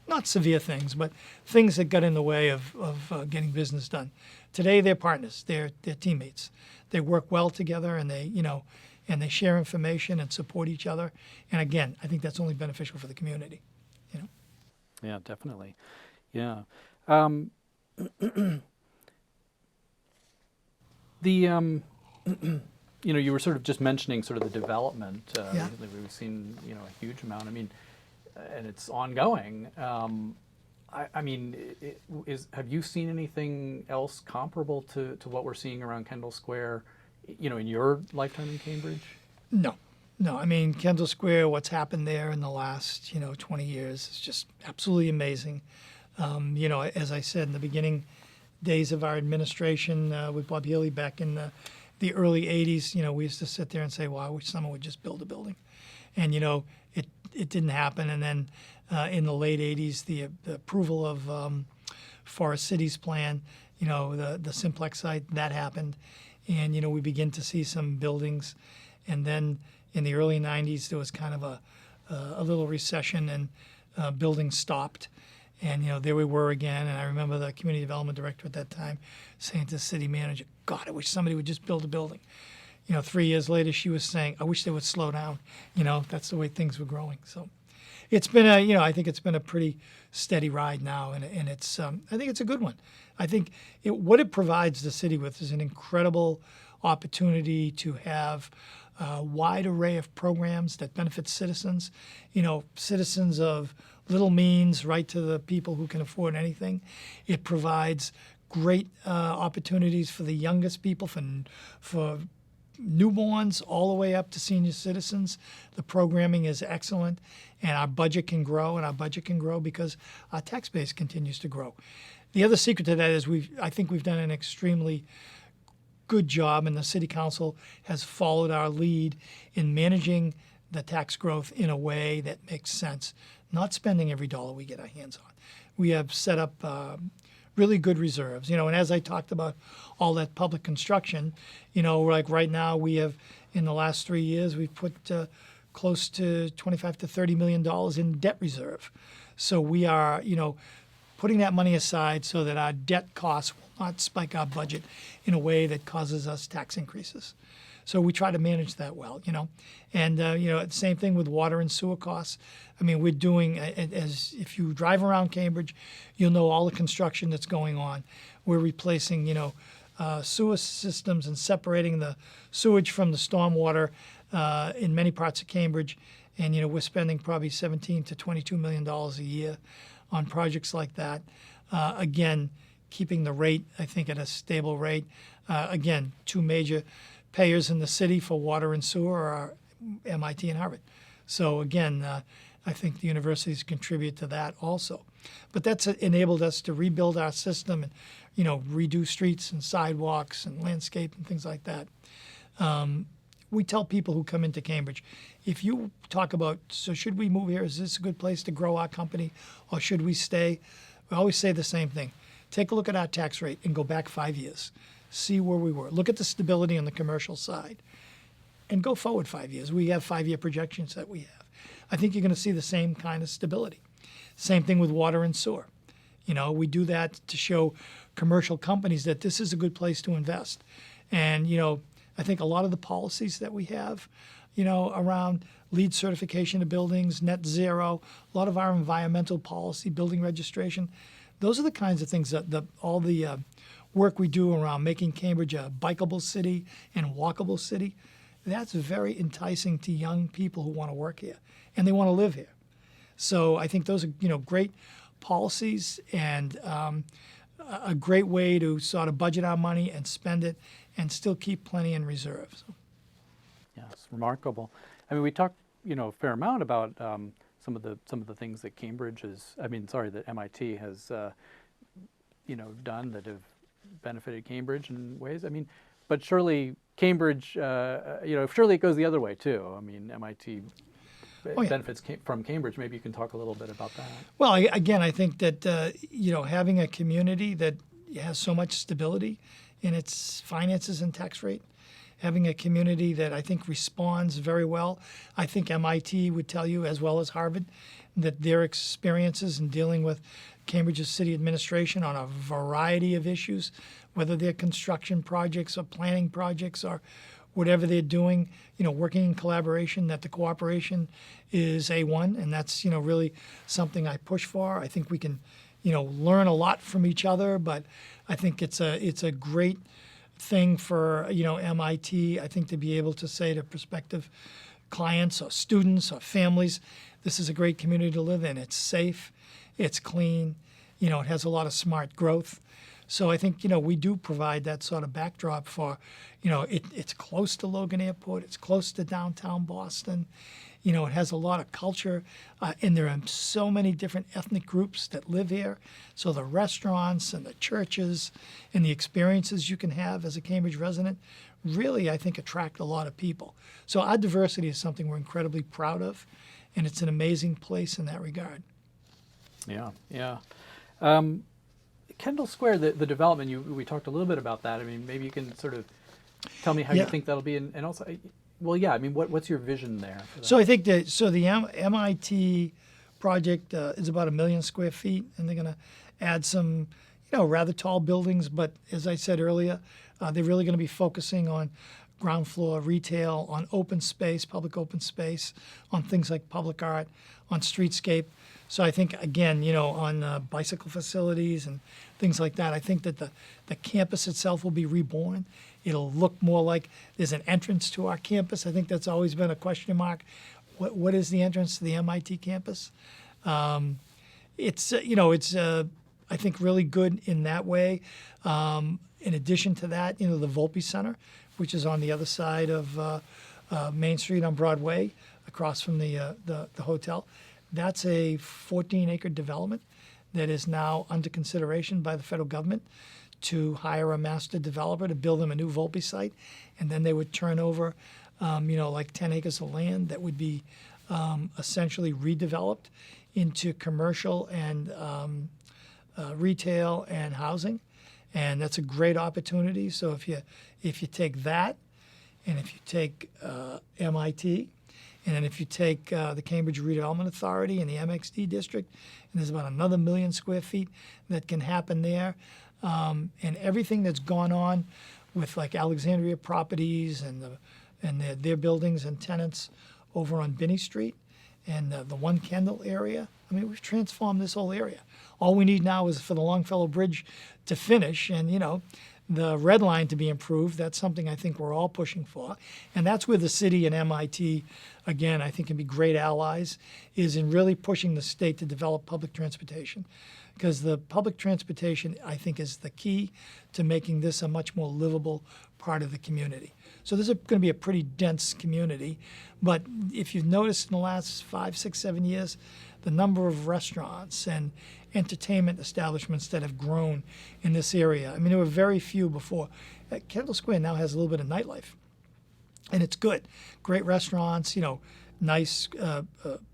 Not severe things, but things that got in the way of getting business done. Today, they're partners. They're teammates. They work well together, and they share information and support each other. And again, I think that's only beneficial for the community. Yeah, definitely. Yeah. Um, the you were sort of just mentioning sort of the development. Yeah. Recently we've seen a huge amount. I mean, and it's ongoing. I mean, have you seen anything else comparable to what we're seeing around Kendall Square, in your lifetime in Cambridge? No. I mean, Kendall Square, what's happened there in the last, 20 years is just absolutely amazing. As I said in the beginning days of our administration with Bob Healy back in the early 80s, we used to sit there and say, well, I wish someone would just build a building. And, it didn't happen. And then in the late 80s, the approval of Forest Cities plan, the Simplex site, that happened. And, we begin to see some buildings. And then in the early 90s, there was kind of a little recession and buildings stopped. And, there we were again. And I remember the community development director at that time saying to the city manager, God, I wish somebody would just build a building. 3 years later, she was saying, I wish they would slow down. That's the way things were growing. So it's been I think it's been a pretty steady ride now. And it's, I think it's a good one. I think what it provides the city with is an incredible opportunity to have a wide array of programs that benefit citizens, citizens of little means right to the people who can afford anything. It provides great opportunities for the youngest people, for newborns all the way up to senior citizens. The programming is excellent, and our budget can grow, because our tax base continues to grow. The other secret to that is I think we've done an extremely good job, and the City Council has followed our lead in managing the tax growth in a way that makes sense, not spending every dollar we get our hands on. We have set up really good reserves, and as I talked about all that public construction, like right now we have, in the last 3 years, we've put close to $25 to $30 million in debt reserve. So we are, putting that money aside so that our debt costs will not spike our budget in a way that causes us tax increases. So we try to manage that well, And, same thing with water and sewer costs. I mean, we're doing, as if you drive around Cambridge, you'll know all the construction that's going on. We're replacing, sewer systems and separating the sewage from the stormwater in many parts of Cambridge. And, we're spending probably $17 to $22 million a year on projects like that. Again, keeping the rate, I think, at a stable rate. Again, two major payers in the city for water and sewer are MIT and Harvard. So again, I think the universities contribute to that also. But that's enabled us to rebuild our system and, redo streets and sidewalks and landscape and things like that. We tell people who come into Cambridge, if you talk about, so should we move here? Is this a good place to grow our company, or should we stay? We always say the same thing. Take a look at our tax rate and go back 5 years. See where we were. Look at the stability on the commercial side and go forward 5 years. We have 5-year projections that we have. I think you're going to see the same kind of stability. Same thing with water and sewer. We do that to show commercial companies that this is a good place to invest. And, I think a lot of the policies that we have, around LEED certification of buildings, net zero, a lot of our environmental policy, building registration, those are the kinds of things that all the work we do around making Cambridge a bikeable city and walkable city, that's very enticing to young people who want to work here and they want to live here. So I think those are, great policies and a great way to sort of budget our money and spend it and still keep plenty in reserve. So. Yeah, it's remarkable. I mean, we talked, a fair amount about some of the things that that MIT has, done that have benefited Cambridge in ways. I mean, but surely Cambridge, surely it goes the other way too. I mean, MIT benefits from Cambridge. Maybe you can talk a little bit about that. Well, again, I think that, having a community that has so much stability in its finances and tax rate, having a community that I think responds very well. I think MIT would tell you, as well as Harvard, that their experiences in dealing with Cambridge's city administration on a variety of issues, whether they're construction projects or planning projects or whatever they're doing, working in collaboration, that the cooperation is A1, and that's, really something I push for. I think we can, learn a lot from each other, but I think it's a great thing for, MIT, I think, to be able to say to prospective clients or students or families, this is a great community to live in. It's safe, it's clean, it has a lot of smart growth. So I think, we do provide that sort of backdrop for, it's close to Logan Airport, it's close to downtown Boston, it has a lot of culture, and there are so many different ethnic groups that live here. So the restaurants and the churches and the experiences you can have as a Cambridge resident really, I think, attract a lot of people. So our diversity is something we're incredibly proud of, and it's an amazing place in that regard. Yeah, yeah. Kendall Square, the development, we talked a little bit about that. I mean, maybe you can sort of tell me how you think that'll be, and also, well, yeah, I mean, what's your vision there? So I think the MIT project is about 1 million square feet, and they're going to add some, rather tall buildings. But as I said earlier, they're really going to be focusing on ground floor retail, on open space, public open space, on things like public art, on streetscape. So I think, again, on bicycle facilities and things like that, I think that the campus itself will be reborn. It'll look more like there's an entrance to our campus. I think that's always been a question mark. What is the entrance to the MIT campus? It's I think, really good in that way. In addition to that, the Volpe Center, which is on the other side of Main Street on Broadway, across from the hotel. That's a 14-acre development that is now under consideration by the federal government to hire a master developer to build them a new Volpe site, and then they would turn over, like 10 acres of land that would be essentially redeveloped into commercial and retail and housing, and that's a great opportunity. So if you take that, and if you take MIT, and then if you take the Cambridge Redevelopment Authority and the MXD district, and there's about another 1 million square feet that can happen there, and everything that's gone on with like Alexandria Properties and their buildings and tenants over on Binney Street and the One Kendall area. I mean, we've transformed this whole area. All we need now is for the Longfellow Bridge to finish and, the red line to be improved. That's something I think we're all pushing for. And that's where the city and MIT, again, I think can be great allies, is in really pushing the state to develop public transportation. Because the public transportation, I think, is the key to making this a much more livable part of the community. So this is going to be a pretty dense community. But if you've noticed in the last 5, 6, 7 years, the number of restaurants and entertainment establishments that have grown in this area. I mean, there were very few before. Kendall Square now has a little bit of nightlife, and it's good. Great restaurants, nice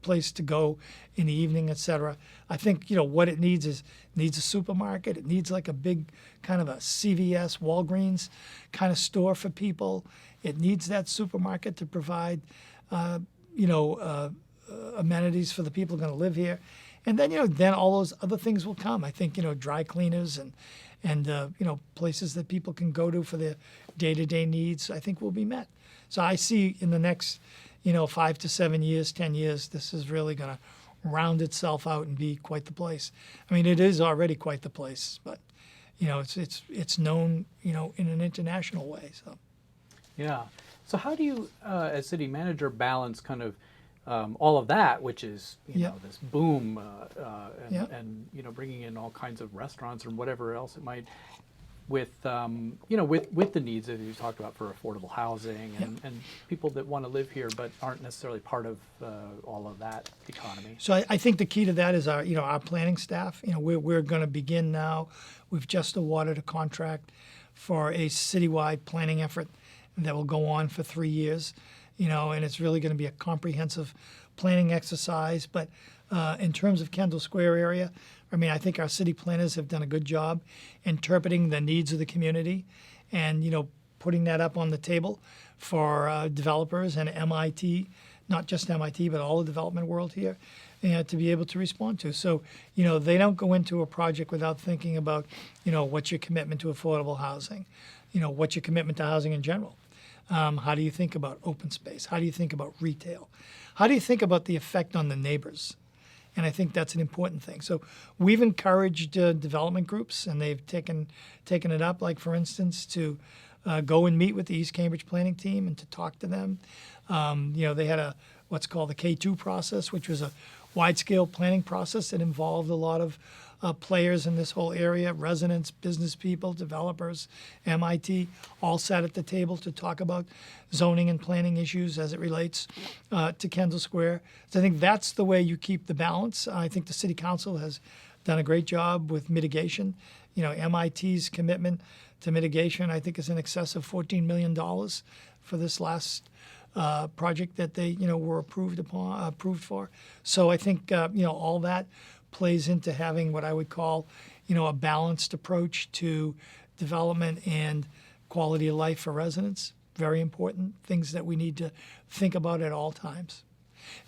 place to go in the evening, etc. I think, what it needs a supermarket. It needs like a big kind of a CVS, Walgreens kind of store for people. It needs that supermarket to provide, amenities for the people going to live here. And then, then all those other things will come. I think, dry cleaners and places that people can go to for their day-to-day needs, I think will be met. So I see in the next, 5 to 7 years, 10 years, this is really going to round itself out and be quite the place. I mean, it is already quite the place, but, it's known, in an international way. So. Yeah. So how do you, as city manager, balance kind of all of that, which is this boom, and bringing in all kinds of restaurants or whatever else it might, with with the needs that you talked about for affordable housing and people that want to live here but aren't necessarily part of all of that economy. So I think the key to that is our planning staff. We're going to begin now. We've just awarded a contract for a citywide planning effort that will go on for 3 years. And it's really going to be a comprehensive planning exercise. But in terms of Kendall Square area, I mean, I think our city planners have done a good job interpreting the needs of the community and, putting that up on the table for developers and MIT, not just MIT, but all the development world here, to be able to respond to. So, they don't go into a project without thinking about, what's your commitment to affordable housing? What's your commitment to housing in general? How do you think about open space? How do you think about retail? How do you think about the effect on the neighbors? And I think that's an important thing. So we've encouraged development groups, and they've taken it up, like, for instance, to go and meet with the East Cambridge planning team and to talk to them. They had what's called the K2 process, which was a wide-scale planning process that involved a lot of players in this whole area, residents, business people, developers, MIT, all sat at the table to talk about zoning and planning issues as it relates to Kendall Square. So I think that's the way you keep the balance. I think the City Council has done a great job with mitigation. MIT's commitment to mitigation, I think, is in excess of $14 million for this last project that they, were approved for. So I think, all that plays into having what I would call, a balanced approach to development and quality of life for residents. Very important things that we need to think about at all times.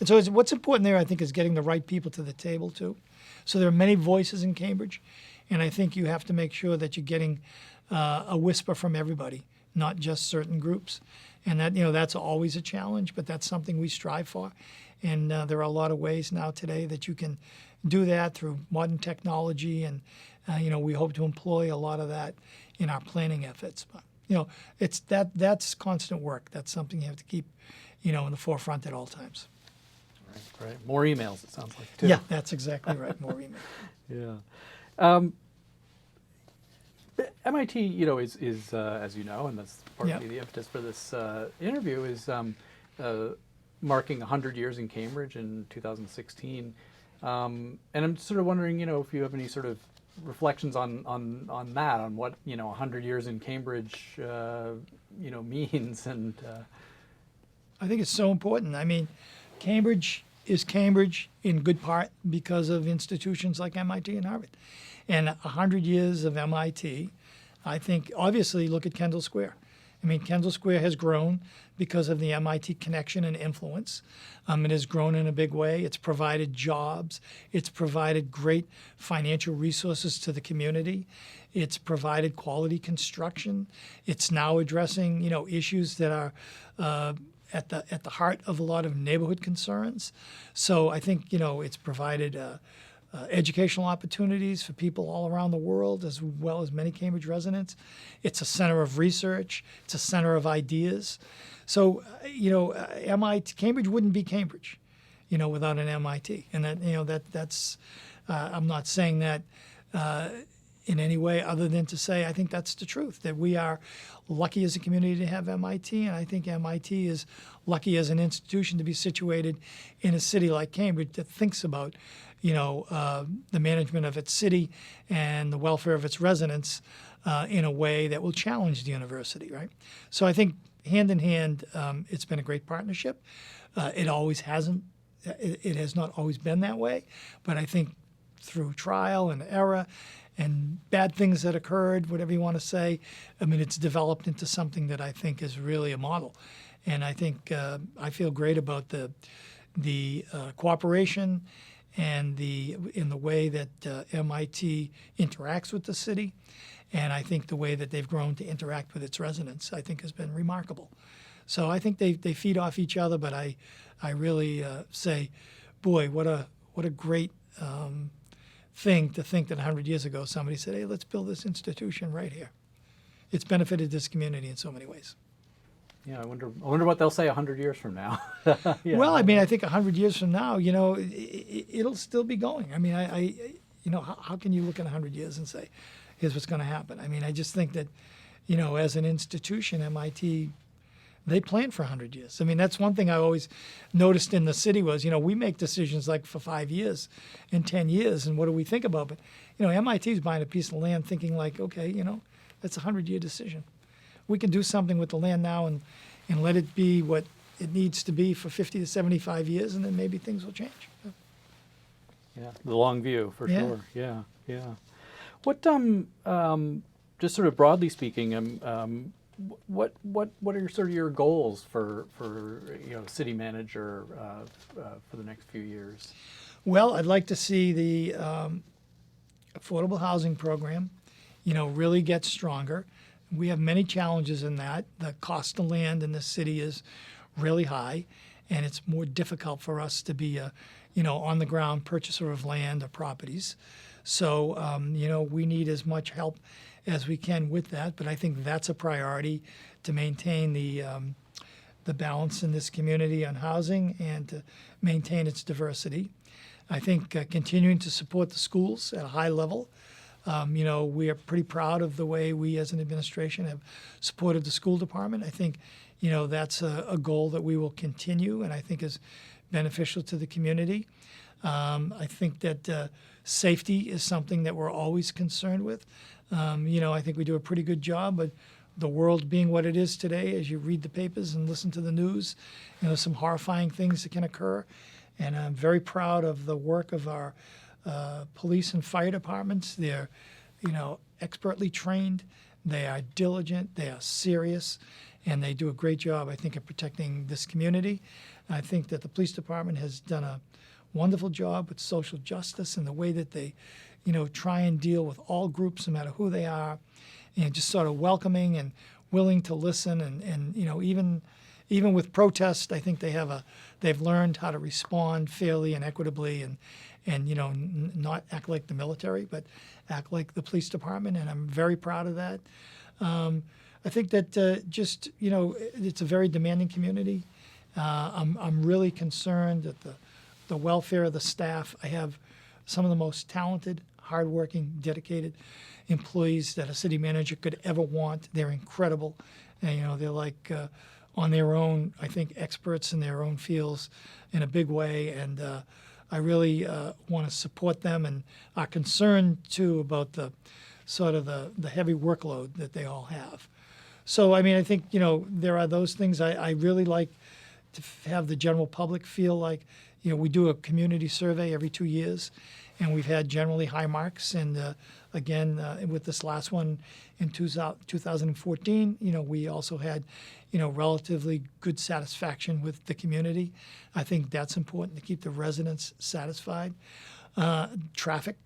And so what's important there, I think, is getting the right people to the table, too. So there are many voices in Cambridge, and I think you have to make sure that you're getting a whisper from everybody, not just certain groups. And that, that's always a challenge, but that's something we strive for. And there are a lot of ways now today that you can do that through modern technology, and we hope to employ a lot of that in our planning efforts. But it's that's constant work. That's something you have to keep, in the forefront at all times. Right. More emails, it sounds like, too. Yeah, that's exactly right. More email. Yeah. MIT, is as you know, and that's partly the impetus for this interview, is marking 100 years in Cambridge in 2016. And I'm sort of wondering, if you have any sort of reflections on that, on what 100 years in Cambridge, means, and. I think it's so important. I mean, Cambridge is Cambridge in good part because of institutions like MIT and Harvard. And 100 years of MIT, I think, obviously, look at Kendall Square. I mean, Kendall Square has grown because of the MIT connection and influence. It has grown in a big way. It's provided jobs. It's provided great financial resources to the community. It's provided quality construction. It's now addressing, issues that are at the heart of a lot of neighborhood concerns. So I think, it's provided educational opportunities for people all around the world, as well as many Cambridge residents. It's a center of research. It's a center of ideas. So, MIT, Cambridge wouldn't be Cambridge, without an MIT. And that, that's, I'm not saying that in any way other than to say I think that's the truth, that we are lucky as a community to have MIT, and I think MIT is lucky as an institution to be situated in a city like Cambridge that thinks about, the management of its city and the welfare of its residents in a way that will challenge the university, right? So I think hand in hand, it's been a great partnership. It always hasn't. It has not always been that way, but I think through trial and error and bad things that occurred, whatever you want to say, I mean, it's developed into something that I think is really a model. And I think I feel great about the cooperation and in the way that MIT interacts with the city. And I think the way that they've grown to interact with its residents, I think, has been remarkable. So I think they feed off each other, but I really say, boy, what a great thing to think that 100 years ago somebody said, hey, let's build this institution right here. It's benefited this community in so many ways. Yeah, I wonder what they'll say 100 years from now. Yeah. Well, I mean, I think 100 years from now, it'll still be going. I mean, how can you look at 100 years and say, here's what's going to happen? I mean, I just think that, as an institution, MIT, they plan for 100 years. I mean, that's one thing I always noticed in the city was, we make decisions like for 5 years and 10 years, and what do we think about? But, MIT is buying a piece of land thinking like, okay, that's a 100-year decision. We can do something with the land now and let it be what it needs to be for 50 to 75 years, and then maybe things will change. Yeah, the long view, for sure. Yeah. What, just sort of broadly speaking, What are sort of your goals for city manager for the next few years? Well, I'd like to see the affordable housing program, really get stronger. We have many challenges in that. The cost of land in this city is really high, and it's more difficult for us to be a, on the ground purchaser of land or properties. So, we need as much help as we can with that. But I think that's a priority to maintain the balance in this community on housing and to maintain its diversity. I think continuing to support the schools at a high level. We are pretty proud of the way we as an administration have supported the school department. I think, that's a goal that we will continue and I think is beneficial to the community. I think that safety is something that we're always concerned with. I think we do a pretty good job, but the world being what it is today, as you read the papers and listen to the news, some horrifying things that can occur. And I'm very proud of the work of our police and fire departments. They're, expertly trained. They are diligent. They are serious. And they do a great job, I think, of protecting this community. I think that the police department has done a wonderful job with social justice and the way that they, try and deal with all groups, no matter who they are, and just sort of welcoming and willing to listen. And even with protest, I think they've learned how to respond fairly and equitably and not act like the military, but act like the police department. And I'm very proud of that. I think that it's a very demanding community. I'm really concerned that the welfare of the staff. I have some of the most talented, hardworking, dedicated employees that a city manager could ever want. They're incredible. And, they're like on their own, I think, experts in their own fields in a big way. And I really want to support them and are concerned, too, about the sort of the heavy workload that they all have. So, I think, there are those things. I really like to have the general public feel like, we do a community survey every 2 years, and we've had generally high marks. And again, with this last one in 2014, we also had, relatively good satisfaction with the community. I think that's important to keep the residents satisfied. Traffic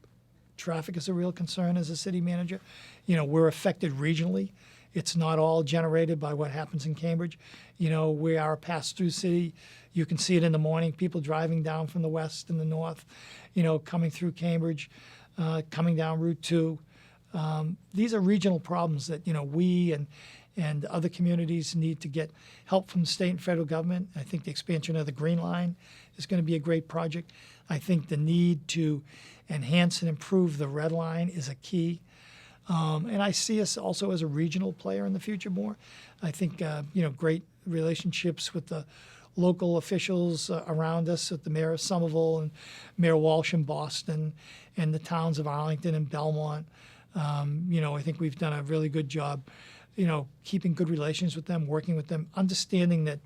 is a real concern as a city manager. We're affected regionally. It's not all generated by what happens in Cambridge. We are a pass-through city. You can see it in the morning, people driving down from the west and the north, coming through Cambridge, coming down Route 2. These are regional problems that, we and other communities need to get help from the state and federal government. I think the expansion of the Green Line is going to be a great project. I think the need to enhance and improve the Red Line is a key. And I see us also as a regional player in the future more. I think, great relationships with the local officials around us, with the mayor of Somerville and Mayor Walsh in Boston and the towns of Arlington and Belmont. I think we've done a really good job, keeping good relations with them, working with them, understanding that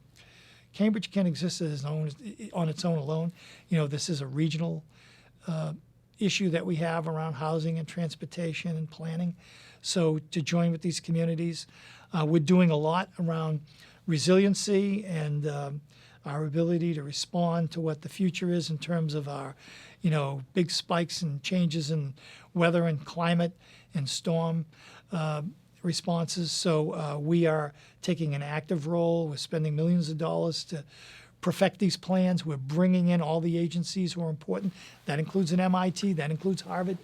Cambridge can't exist on its own alone. This is a regional issue that we have around housing and transportation and planning. So to join with these communities, we're doing a lot around resiliency and our ability to respond to what the future is in terms of our, big spikes and changes in weather and climate and storm responses. So we are taking an active role. We're spending millions of dollars to perfect these plans. We're bringing in all the agencies who are important. That includes an MIT, that includes Harvard.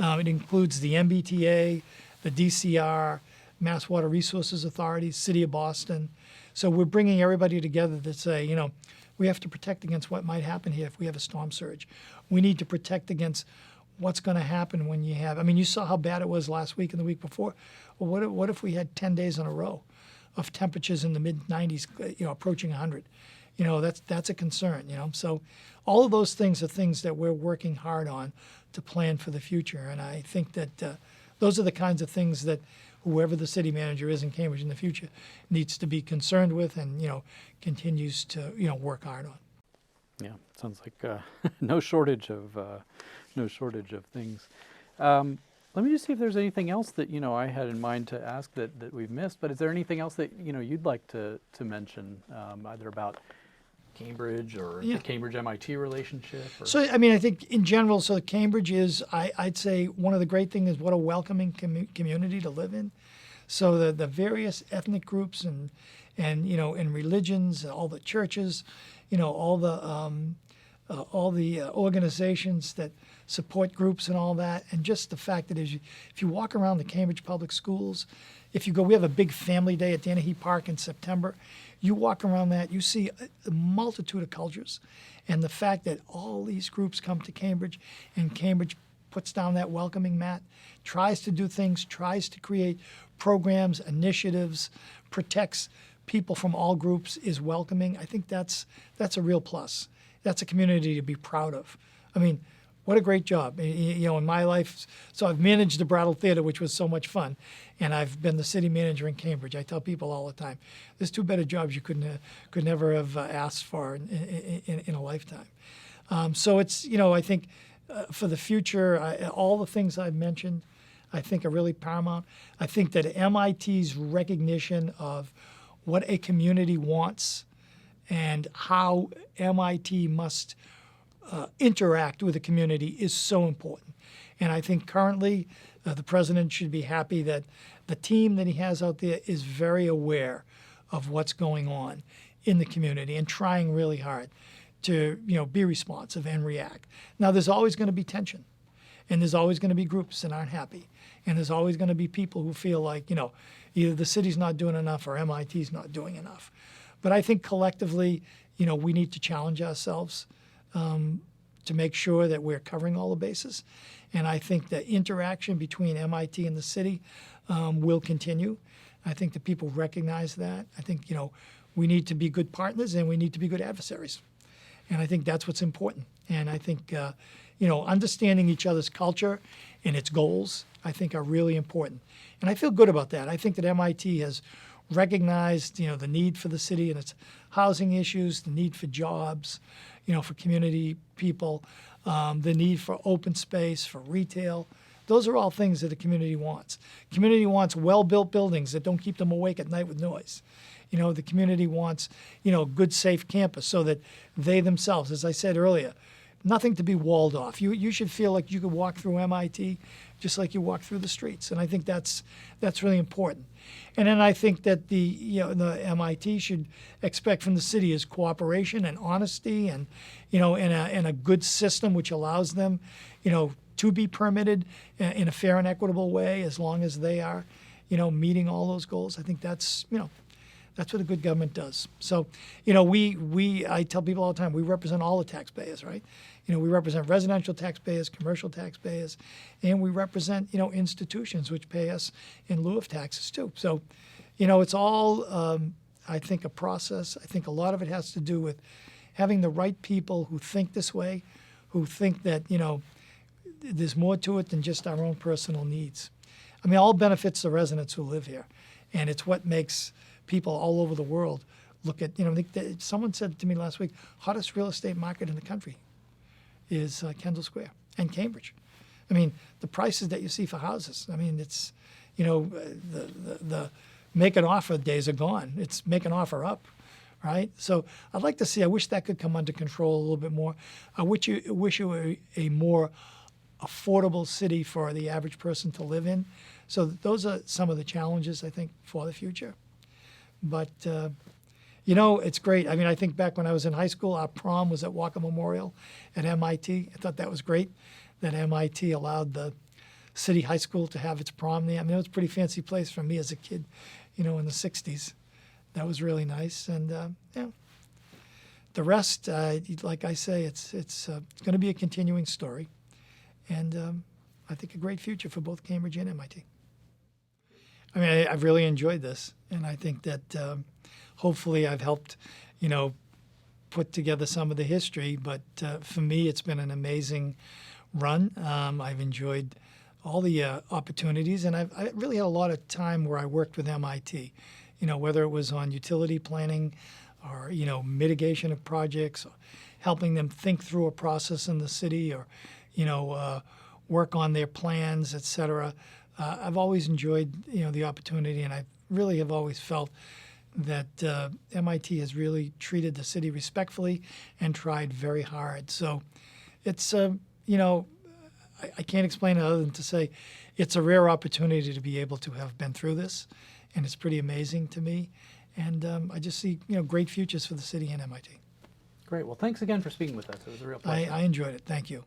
It includes the MBTA, the DCR, Mass Water Resources Authority, City of Boston. So we're bringing everybody together to say, we have to protect against what might happen here if we have a storm surge. We need to protect against what's going to happen when you have, you saw how bad it was last week and the week before. Well, what if we had 10 days in a row of temperatures in the mid-90s, approaching 100? That's a concern, So all of those things are things that we're working hard on to plan for the future. And I think that those are the kinds of things that whoever the city manager is in Cambridge in the future needs to be concerned with and, continues to, work hard on. Yeah, sounds like no shortage of things. Let me just see if there's anything else that, I had in mind to ask that we've missed, but is there anything else that, you'd like to mention, either about Cambridge or Yeah. the Cambridge-MIT relationship? Or... So, I mean, I think in general, so Cambridge is, I'd say one of the great things is what a welcoming community to live in. So the various ethnic groups and and religions, all the churches, all the organizations that support groups and all that, and just the fact that if you walk around the Cambridge Public Schools, if you go, we have a big family day at Danahy Park in September. You walk around that, you see a multitude of cultures, and the fact that all these groups come to Cambridge, and Cambridge puts down that welcoming mat, tries to do things, tries to create programs, initiatives, protects people from all groups, is welcoming. I think that's a real plus. That's a community to be proud of. I mean, what a great job. In my life, so I've managed the Brattle Theater, which was so much fun, and I've been the city manager in Cambridge. I tell people all the time, there's two better jobs you could never have asked for in a lifetime. So it's, I think for the future, all the things I've mentioned, I think are really paramount. I think that MIT's recognition of what a community wants and how MIT must interact with the community is so important. And I think currently the president should be happy that the team that he has out there is very aware of what's going on in the community and trying really hard to be responsive and react. Now, there's always going to be tension, and there's always going to be groups that aren't happy, and there's always going to be people who feel like either the city's not doing enough or MIT's not doing enough. But I think collectively, we need to challenge ourselves to make sure that we're covering all the bases. And I think the interaction between MIT and the city will continue. I think that people recognize that. I think, we need to be good partners and we need to be good adversaries. And I think that's what's important. And I think, understanding each other's culture and its goals, I think are really important. And I feel good about that. I think that MIT has recognized, the need for the city and its housing issues, the need for jobs, for community people, the need for open space, for retail. Those are all things that the community wants. Community wants well-built buildings that don't keep them awake at night with noise. The community wants, good, safe campus so that they themselves, as I said earlier, nothing to be walled off. You should feel like you could walk through MIT just like you walk through the streets. And I think that's really important. And then I think that the MIT should expect from the city is cooperation and honesty and, and a good system which allows them, to be permitted in a fair and equitable way as long as they are, meeting all those goals. I think that's what a good government does. So, I tell people all the time, we represent all the taxpayers, right? We represent residential taxpayers, commercial taxpayers, and we represent, institutions which pay us in lieu of taxes too. So, it's all, I think, a process. I think a lot of it has to do with having the right people who think this way, who think that, there's more to it than just our own personal needs. I mean, all benefits the residents who live here, and it's what makes people all over the world look at, someone said to me last week, hottest real estate market in the country is Kendall Square and Cambridge. I mean, the prices that you see for houses, I mean, it's, the make an offer days are gone. It's make an offer up, right? So I'd like to see, I wish that could come under control a little bit more. I wish it were a more affordable city for the average person to live in. So those are some of the challenges, I think, for the future. But, it's great. I mean, I think back when I was in high school, our prom was at Walker Memorial at MIT. I thought that was great that MIT allowed the city high school to have its prom there. I mean, it was a pretty fancy place for me as a kid, in the 60s. That was really nice. And, the rest, like I say, it's going to be a continuing story. And I think a great future for both Cambridge and MIT. I mean, I've really enjoyed this, and I think that hopefully I've helped, put together some of the history. But for me, it's been an amazing run. I've enjoyed all the opportunities, and I really had a lot of time where I worked with MIT, whether it was on utility planning or, mitigation of projects, or helping them think through a process in the city, or, work on their plans, etc. I've always enjoyed, the opportunity, and I really have always felt that MIT has really treated the city respectfully and tried very hard. So it's, I can't explain it other than to say it's a rare opportunity to be able to have been through this, and it's pretty amazing to me. And I just see, great futures for the city and MIT. Great. Well, thanks again for speaking with us. It was a real pleasure. I enjoyed it. Thank you.